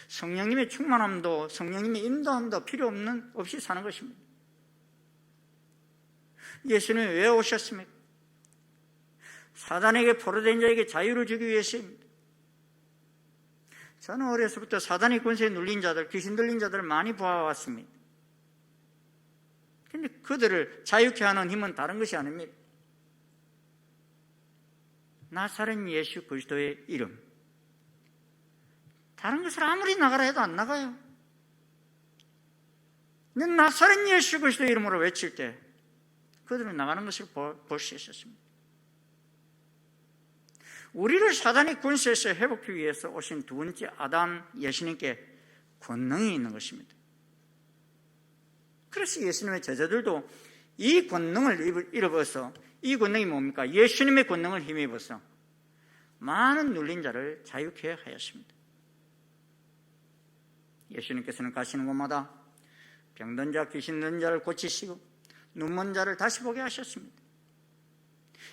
성령님의 충만함도 성령님의 인도함도 필요 없이 사는 것입니다. 예수님이 왜 오셨습니까? 사단에게 포로된 자에게 자유를 주기 위해서입니다. 저는 어려서부터 사단의 권세에 눌린 자들, 귀신 들린 자들을 많이 보아왔습니다. 그런데 그들을 자유케 하는 힘은 다른 것이 아닙니다. 나사렛 예수 그리스도의 이름, 다른 것을 아무리 나가라 해도 안 나가요. 근데 나사렛 예수 그리스도의 이름으로 외칠 때 그들은 나가는 것을 볼 수 있었습니다. 우리를 사단의 권세에서 회복하기 위해서 오신 두 번째 아담 예수님께 권능이 있는 것입니다. 그래서 예수님의 제자들도 이 권능을 입어서, 이 권능이 뭡니까? 예수님의 권능을 힘입어서 많은 눌린 자를 자유케 하였습니다. 예수님께서는 가시는 곳마다 병든 자, 귀신 들린 자를 고치시고 눈먼 자를 다시 보게 하셨습니다.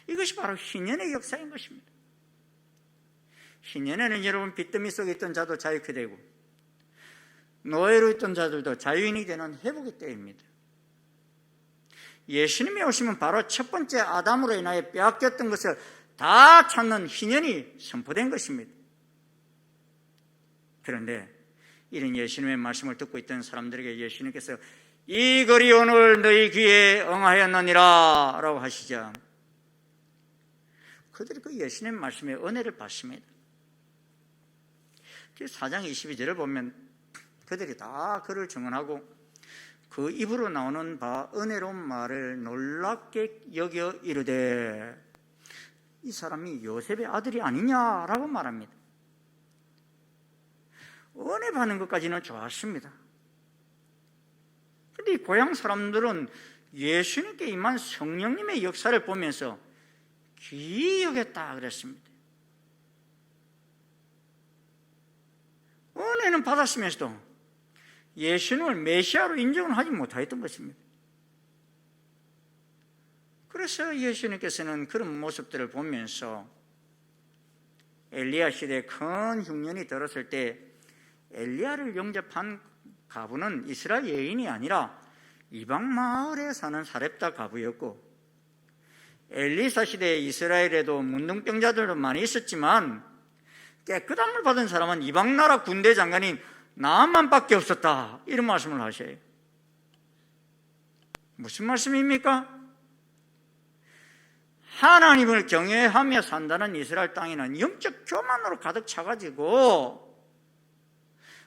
이것이 바로 희년의 역사인 것입니다. 희년에는 여러분 빚더미 속에 있던 자도 자유케 되고 노예로 있던 자들도 자유인이 되는 회복의 때입니다. 예수님이 오시면 바로 첫 번째 아담으로 인하여 빼앗겼던 것을 다 찾는 희년이 선포된 것입니다. 그런데 이런 예수님의 말씀을 듣고 있던 사람들에게 예수님께서 이 글이 오늘 너희 귀에 응하였느니라 라고 하시자 그들이 그 예수님의 말씀에 은혜를 받습니다. 4장 22절을 보면 그들이 다 그를 증언하고 그 입으로 나오는 바 은혜로운 말을 놀랍게 여겨 이르되 이 사람이 요셉의 아들이 아니냐라고 말합니다. 은혜 받는 것까지는 좋았습니다. 그런데 이 고향 사람들은 예수님께 임한 성령님의 역사를 보면서 귀히 여겼다 그랬습니다. 은혜는 받았으면서도 예수님을 메시아로 인정을 하지 못하였던 것입니다. 그래서 예수님께서는 그런 모습들을 보면서 엘리야 시대에 큰 흉년이 들었을 때 엘리야를 영접한 가부는 이스라엘 여인이 아니라 이방 마을에 사는 사렙다 가부였고, 엘리사 시대에 이스라엘에도 문둥병자들도 많이 있었지만 깨끗한 물 받은 사람은 이방 나라 군대 장관인 나만밖에 없었다, 이런 말씀을 하셔요. 무슨 말씀입니까? 하나님을 경외하며 산다는 이스라엘 땅에는 영적 교만으로 가득 차가지고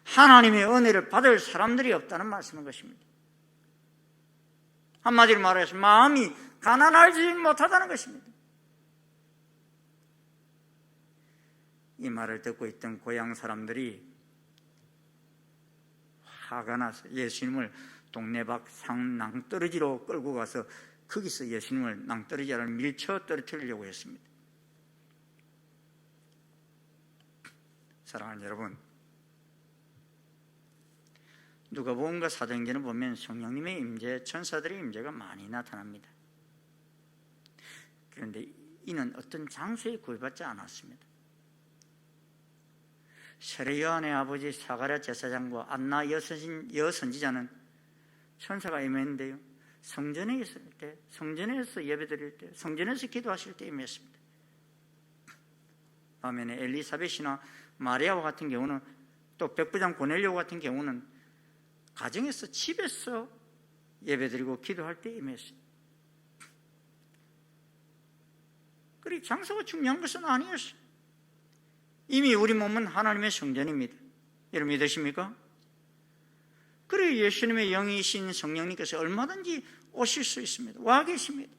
하나님의 은혜를 받을 사람들이 없다는 말씀인 것입니다. 한마디로 말해서 마음이 가난하지 못하다는 것입니다. 이 말을 듣고 있던 고향 사람들이 화가 나서 예수님을 동네 밖 낭떠러지로 끌고 가서 거기서 예수님을 낭떠러지를 밀쳐 떨어뜨리려고 했습니다. 사랑하는 여러분, 누가복음과 사도행전을 보면 성령님의 임재, 천사들의 임재가 많이 나타납니다. 그런데 이는 어떤 장소에 구애받지 않았습니다. 세례 요한의 아버지 사가랴 제사장과 안나 여선지자는 천사가 임했는데요, 성전에 있을 때, 성전에서 예배드릴 때, 성전에서 기도하실 때 임했습니다. 반면에 엘리사벳이나 마리아와 같은 경우는, 또 백부장 고넬료 같은 경우는 가정에서, 집에서 예배드리고 기도할 때 임했어요. 그리고 장소가 중요한 것은 아니었어요. 이미 우리 몸은 하나님의 성전입니다. 여러분 믿으십니까? 그래 예수님의 영이신 성령님께서 얼마든지 오실 수 있습니다. 와 계십니다.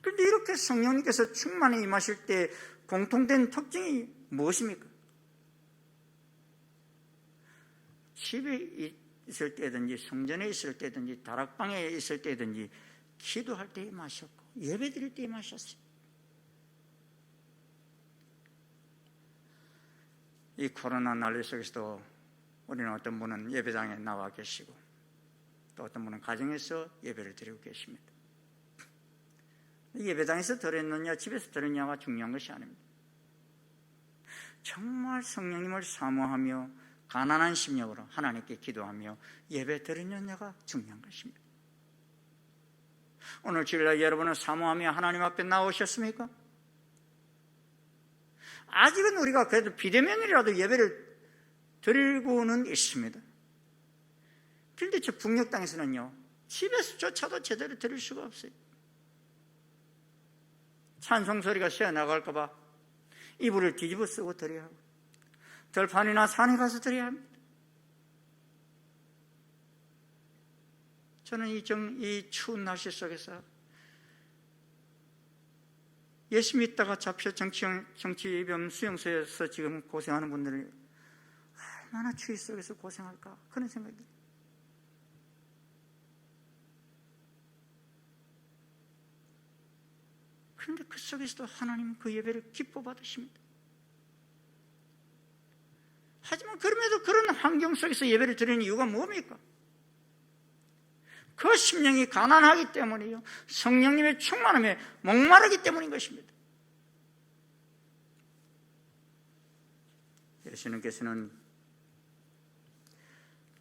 그런데 이렇게 성령님께서 충만히 임하실 때 공통된 특징이 무엇입니까? 집에 있을 때든지 성전에 있을 때든지 다락방에 있을 때든지 기도할 때 임하셨고 예배드릴 때 임하셨어요. 이 코로나 난리 속에서도 우리는 어떤 분은 예배당에 나와 계시고 또 어떤 분은 가정에서 예배를 드리고 계십니다. 예배당에서 드렸느냐 집에서 드렸느냐가 중요한 것이 아닙니다. 정말 성령님을 사모하며 가난한 심령으로 하나님께 기도하며 예배 드렸느냐가 중요한 것입니다. 오늘 주일날 여러분은 사모하며 하나님 앞에 나오셨습니까? 아직은 우리가 그래도 비대면이라도 예배를 드리고는 있습니다. 그런데 저 북녘 땅에서는요, 집에서조차도 제대로 드릴 수가 없어요. 찬송 소리가 새어나갈까 봐 이불을 뒤집어 쓰고 드려야 하고 들판이나 산에 가서 드려야 합니다. 저는 이 추운 날씨 속에서 예수 믿다가 잡혀 정치병 수용소에서 지금 고생하는 분들이 얼마나 추위 속에서 고생할까 그런 생각이 들어요. 그런데 그 속에서도 하나님은 그 예배를 기뻐 받으십니다. 하지만 그럼에도 그런 환경 속에서 예배를 드리는 이유가 뭡니까? 그 심령이 가난하기 때문이요, 성령님의 충만함에 목마르기 때문인 것입니다. 예수님께서는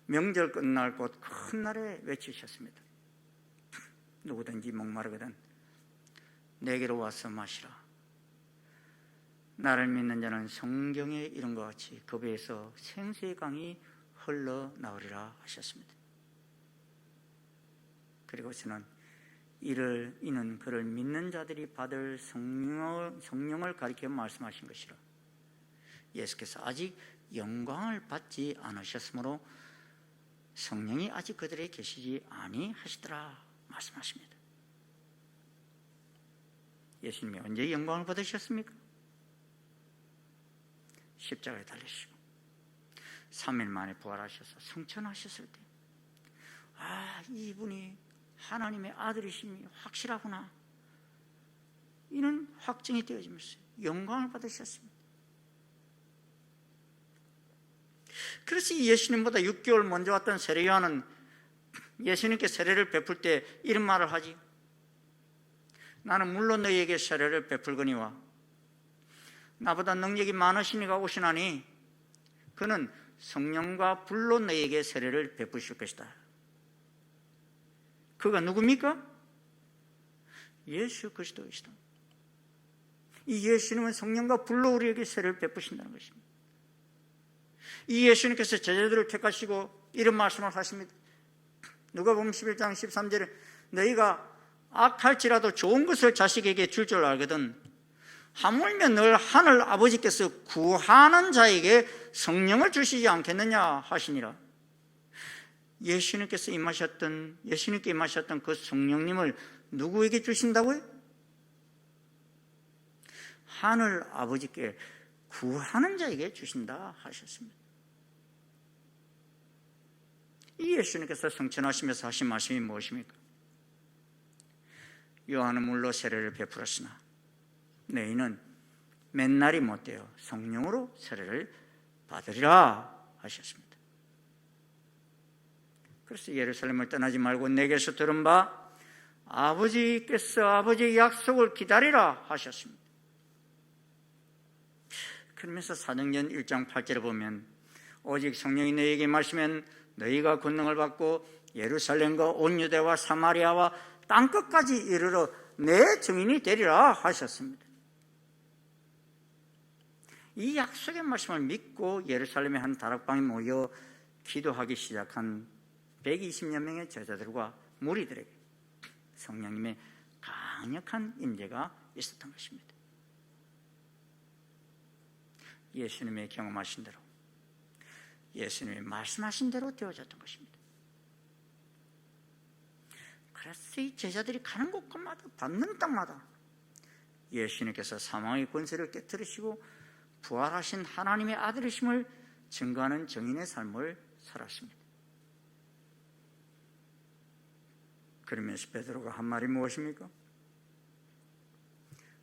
명절 끝날 곧 큰 날에 외치셨습니다. 누구든지 목마르거든 내게로 와서 마시라. 나를 믿는 자는 성경에 이런 것 같이 그 배에서 생수의 강이 흘러나오리라 하셨습니다. 그리고 저는 이는 그를 믿는 자들이 받을 성령을 가리켜 말씀하신 것이라. 예수께서 아직 영광을 받지 않으셨으므로 성령이 아직 그들에게 계시지 아니하시더라 말씀하십니다. 예수님이 언제 영광을 받으셨습니까? 십자가에 달리시고 3일 만에 부활하셔서 승천하셨을 때, 이분이 하나님의 아들이심이 확실하구나, 이는 확증이 되어지면서 영광을 받으셨습니다. 그래서 이 예수님보다 6개월 먼저 왔던 세례 요한은 예수님께 세례를 베풀 때 이런 말을 하지. 나는 물론 너희에게 세례를 베풀거니와 나보다 능력이 많으시니가 오시나니 그는 성령과 불로 너희에게 세례를 베푸실 것이다. 그가 누굽니까? 예수 그리스도이시다. 이 예수님은 성령과 불로 우리에게 세례를 베푸신다는 것입니다. 이 예수님께서 제자들을 택하시고 이런 말씀을 하십니다. 누가복음 11장 13절에 너희가 악할지라도 좋은 것을 자식에게 줄 줄 알거든 하물며 늘 하늘 아버지께서 구하는 자에게 성령을 주시지 않겠느냐 하시니라. 예수님께 임하셨던 그 성령님을 누구에게 주신다고요? 하늘 아버지께 구하는 자에게 주신다 하셨습니다. 이 예수님께서 성천하시면서 하신 말씀이 무엇입니까? 요한은 물로 세례를 베풀었으나 너희는 맨날이 못되어 성령으로 세례를 받으리라 하셨습니다. 그래서 예루살렘을 떠나지 말고 내게서 들은 바 아버지께서 아버지의 약속을 기다리라 하셨습니다. 그러면서 사도행전 1장 8절에 보면 오직 성령이 너희에게 말씀하면 너희가 권능을 받고 예루살렘과 온 유대와 사마리아와 땅끝까지 이르러 내 증인이 되리라 하셨습니다. 이 약속의 말씀을 믿고 예루살렘의 한 다락방에 모여 기도하기 시작한 120여 명의 제자들과 무리들에게 성령님의 강력한 임재가 있었던 것입니다. 예수님의 경험하신 대로, 예수님이 말씀하신 대로 되어졌던 것입니다. 그래서 이 제자들이 가는 곳마다 받는 땅마다 예수님께서 사망의 권세를 깨뜨리시고 부활하신 하나님의 아들이심을 증거하는 증인의 삶을 살았습니다. 그러면서 베드로가 한 말이 무엇입니까?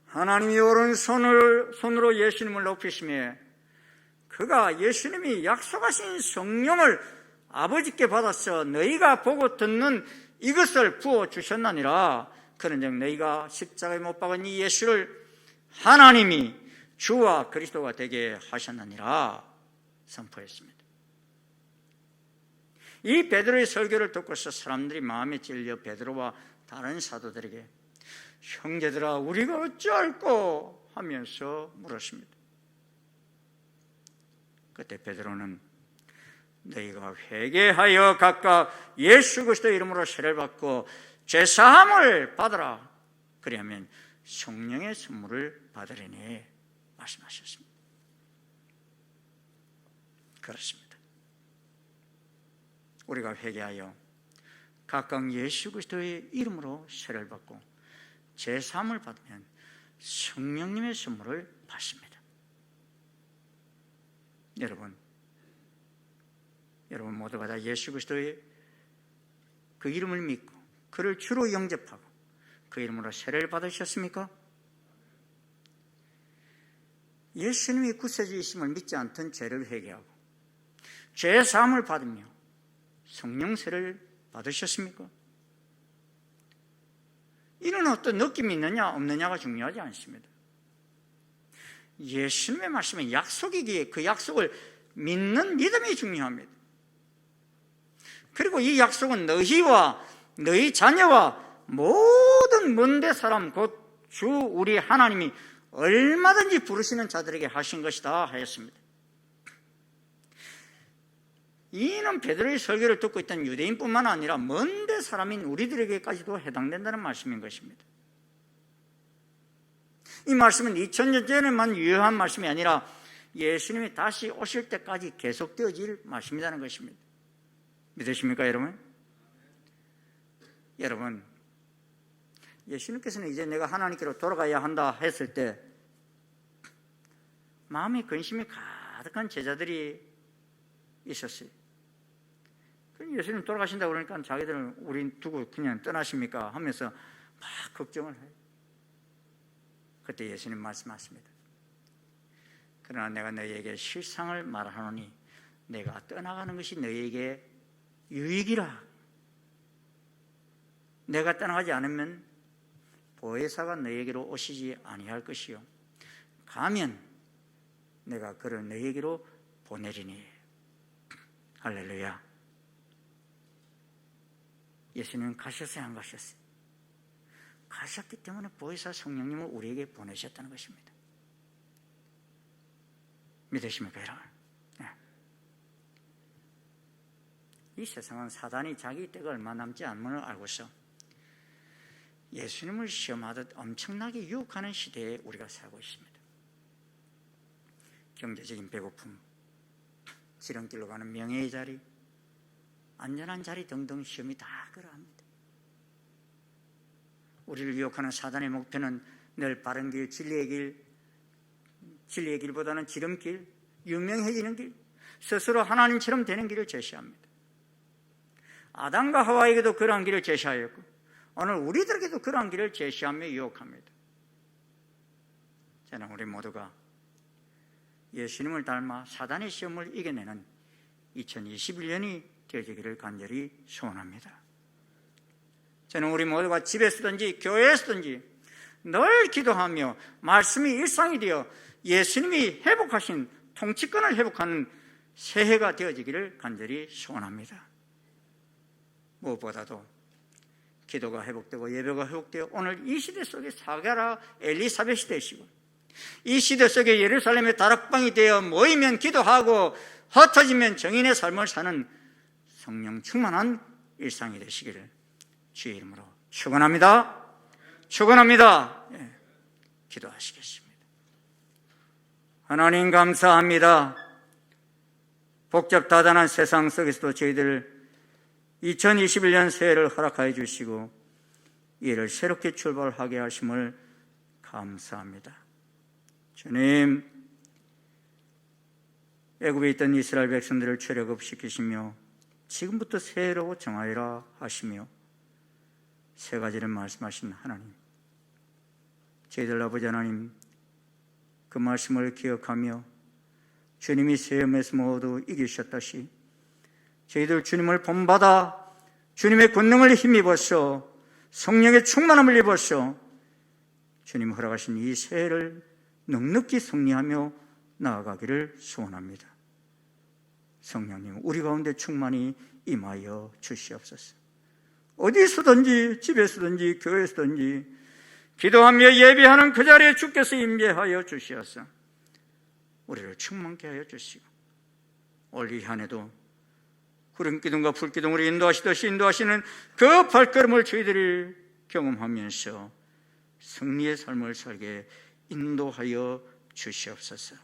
하나님이 오른손으로 예수님을 높이시며 그가 예수님이 약속하신 성령을 아버지께 받아서 너희가 보고 듣는 이것을 부어주셨나니라. 그런즉 너희가 십자가에 못 박은 이 예수를 하나님이 주와 그리스도가 되게 하셨느니라 선포했습니다. 이 베드로의 설교를 듣고서 사람들이 마음에 찔려 베드로와 다른 사도들에게 형제들아 우리가 어찌할꼬 하면서 물었습니다. 그때 베드로는 너희가 회개하여 각각 예수 그리스도의 이름으로 세례를 받고 죄사함을 받으라. 그리하면 성령의 선물을 받으리니 말씀하셨습니다. 그렇습니다. 우리가 회개하여 각각 예수 그리스도의 이름으로 세례를 받고 죄사함을 받으면 성령님의 선물을 받습니다. 여러분 모두가 다 예수 그리스도의 그 이름을 믿고 그를 주로 영접하고 그 이름으로 세례를 받으셨습니까? 예수님이 구세주이심을 믿지 않던 죄를 회개하고 죄 사함을 받으며 성령 세례를 받으셨습니까? 이는 어떤 느낌이 있느냐 없느냐가 중요하지 않습니다. 예수님의 말씀은 약속이기에 그 약속을 믿는 믿음이 중요합니다. 그리고 이 약속은 너희와 너희 자녀와 모든 먼데 사람 곧 주 우리 하나님이 얼마든지 부르시는 자들에게 하신 것이다 하였습니다. 이는 베드로의 설교를 듣고 있던 유대인뿐만 아니라 먼데 사람인 우리들에게까지도 해당된다는 말씀인 것입니다. 이 말씀은 2000년 전에만 유효한 말씀이 아니라 예수님이 다시 오실 때까지 계속되어질 말씀이라는 것입니다. 믿으십니까 여러분? 여러분, 예수님께서는 이제 내가 하나님께로 돌아가야 한다 했을 때 마음에 근심이 가득한 제자들이 있었어요. 예수님 돌아가신다고 그러니까 자기들은 우린 두고 그냥 떠나십니까? 하면서 막 걱정을 해요. 그때 예수님 말씀하십니다. 그러나 내가 너희에게 실상을 말하노니 내가 떠나가는 것이 너희에게 유익이라. 내가 떠나가지 않으면 보혜사가 너희에게로 오시지 아니할 것이요 가면 내가 그를 너희에게로 보내리니. 할렐루야. 예수님은 가셨어요, 안 가셨어요? 가셨기 때문에 보혜사 성령님을 우리에게 보내셨다는 것입니다. 믿으십니까, 여러분? 네. 이 세상은 사단이 자기 때가 얼마 남지 않음을 알고서 예수님을 시험하듯 엄청나게 유혹하는 시대에 우리가 살고 있습니다. 경제적인 배고픔, 지름길로 가는 명예의 자리, 안전한 자리 등등 시험이 다 그러합니다. 우리를 유혹하는 사단의 목표는 늘 바른 길, 진리의 길보다는 지름길, 유명해지는 길, 스스로 하나님처럼 되는 길을 제시합니다. 아담과 하와에게도 그러한 길을 제시하였고 오늘 우리들에게도 그러한 길을 제시하며 유혹합니다. 저는 우리 모두가 예수님을 닮아 사단의 시험을 이겨내는 2021년이 되어지기를 간절히 소원합니다. 저는 우리 모두가 집에서든지 교회에서든지 늘 기도하며 말씀이 일상이 되어 예수님이 회복하신 통치권을 회복하는 새해가 되어지기를 간절히 소원합니다. 무엇보다도 기도가 회복되고 예배가 회복되어 오늘 이 시대 속에 사가라 엘리사벳이 되시고 이 시대 속에 예루살렘의 다락방이 되어 모이면 기도하고 흩어지면 정인의 삶을 사는 성령 충만한 일상이 되시기를 주의 이름으로 축원합니다. 축원합니다. 예, 기도하시겠습니다. 하나님 감사합니다. 복잡다단한 세상 속에서도 저희들 2021년 새해를 허락하여 주시고 이를 새롭게 출발하게 하심을 감사합니다. 주님, 애굽에 있던 이스라엘 백성들을 출애굽시키시며 지금부터 새해로 정하여라 하시며 세 가지를 말씀하신 하나님, 저희들 아버지 하나님 그 말씀을 기억하며 주님이 시험에서 모두 이기셨다시 저희들 주님을 본받아 주님의 권능을 힘입어서 성령의 충만함을 입어서 주님 허락하신 이 새해를 넉넉히 승리하며 나아가기를 소원합니다. 성령님, 우리 가운데 충만히 임하여 주시옵소서. 어디서든지 집에서든지 교회에서든지 기도하며 예배하는 그 자리에 주께서 임재하여 주시옵소서. 우리를 충만케 하여 주시고 올 이 한 해도 구름기둥과 불기둥으로 인도하시듯이 인도하시는 그 발걸음을 저희들이 경험하면서 승리의 삶을 살게 인도하여 주시옵소서.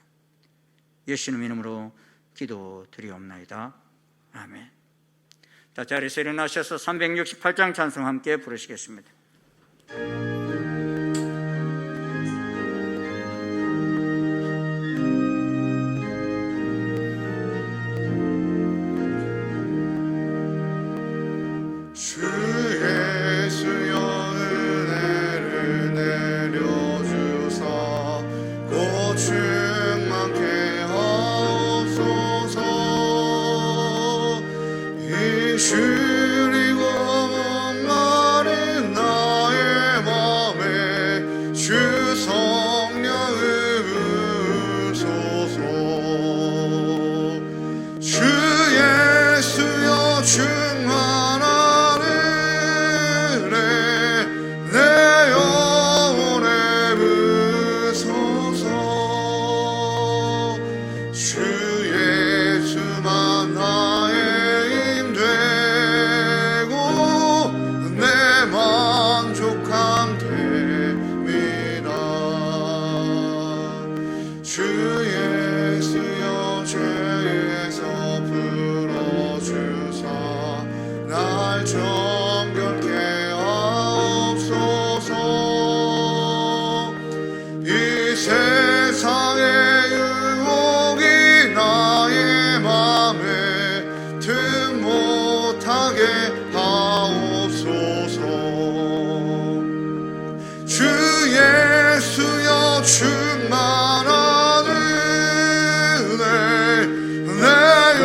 예수님 이름으로 기도드리옵나이다. 아멘. 자, 자리에서 일어나셔서 368장 찬송 함께 부르시겠습니다. 충만한 은혜 내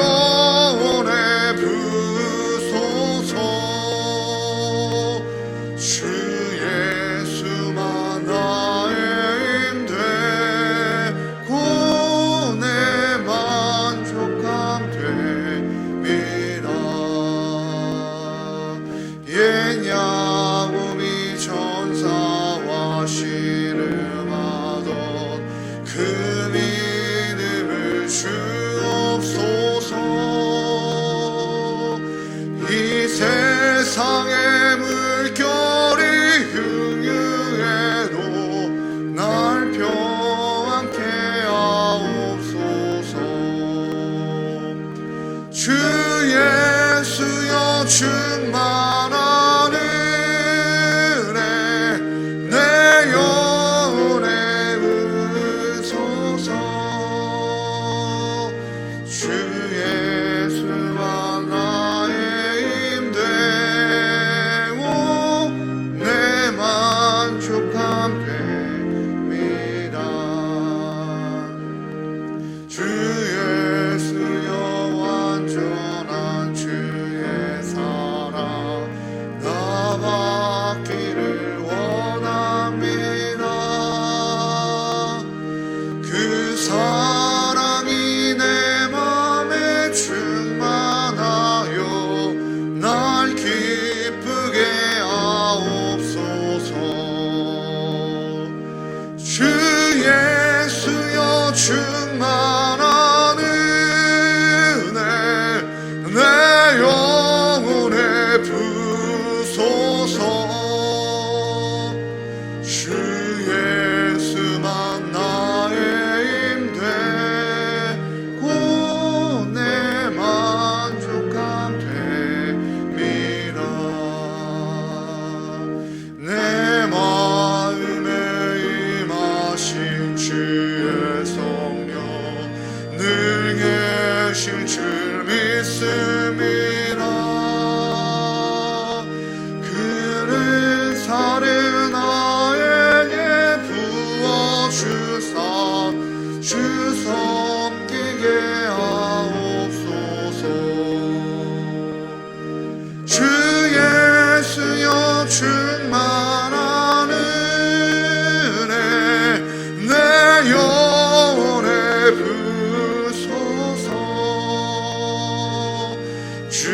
충만한 은혜 내 영혼에 부소서. 주 예수만 나의 힘되 곧 내 만족함 됨이라. 내 마음에 임하신 주의 성령 늘 계신 줄 믿습니다. 그를 사는 나에게 부어주사 주 섬기게 하옵소서. 주 예수여 충만한 은혜 내 영혼에 부소서. 주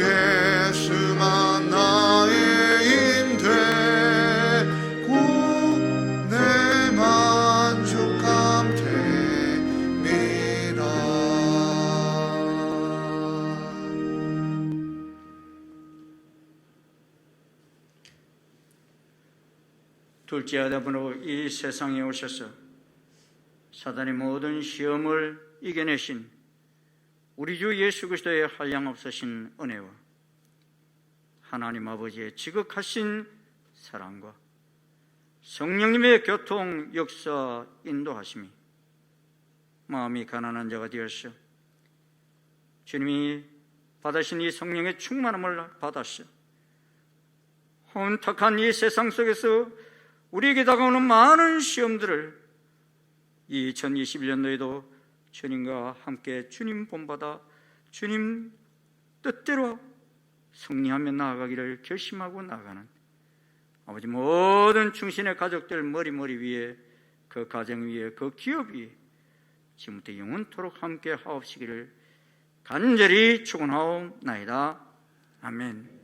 예수만 나의 힘되 곧 내 만족함 됨이라. 둘째 아담으로 이 세상에 오셔서 사단의 모든 시험을 이겨내신 우리 주 예수 그리스도의 한량없으신 은혜와 하나님 아버지의 지극하신 사랑과 성령님의 교통, 역사, 인도하심이 마음이 가난한 자가 되었어 주님이 받으신 이 성령의 충만함을 받았어 혼탁한 이 세상 속에서 우리에게 다가오는 많은 시험들을 2021년도에도 주님과 함께 주님 본받아 주님 뜻대로 승리하며 나아가기를 결심하고 나아가는 아버지 모든 충신의 가족들 머리 위에 그 가정 위에 그 기업 위에 지금부터 영원토록 함께 하옵시기를 간절히 축원하옵나이다. 아멘.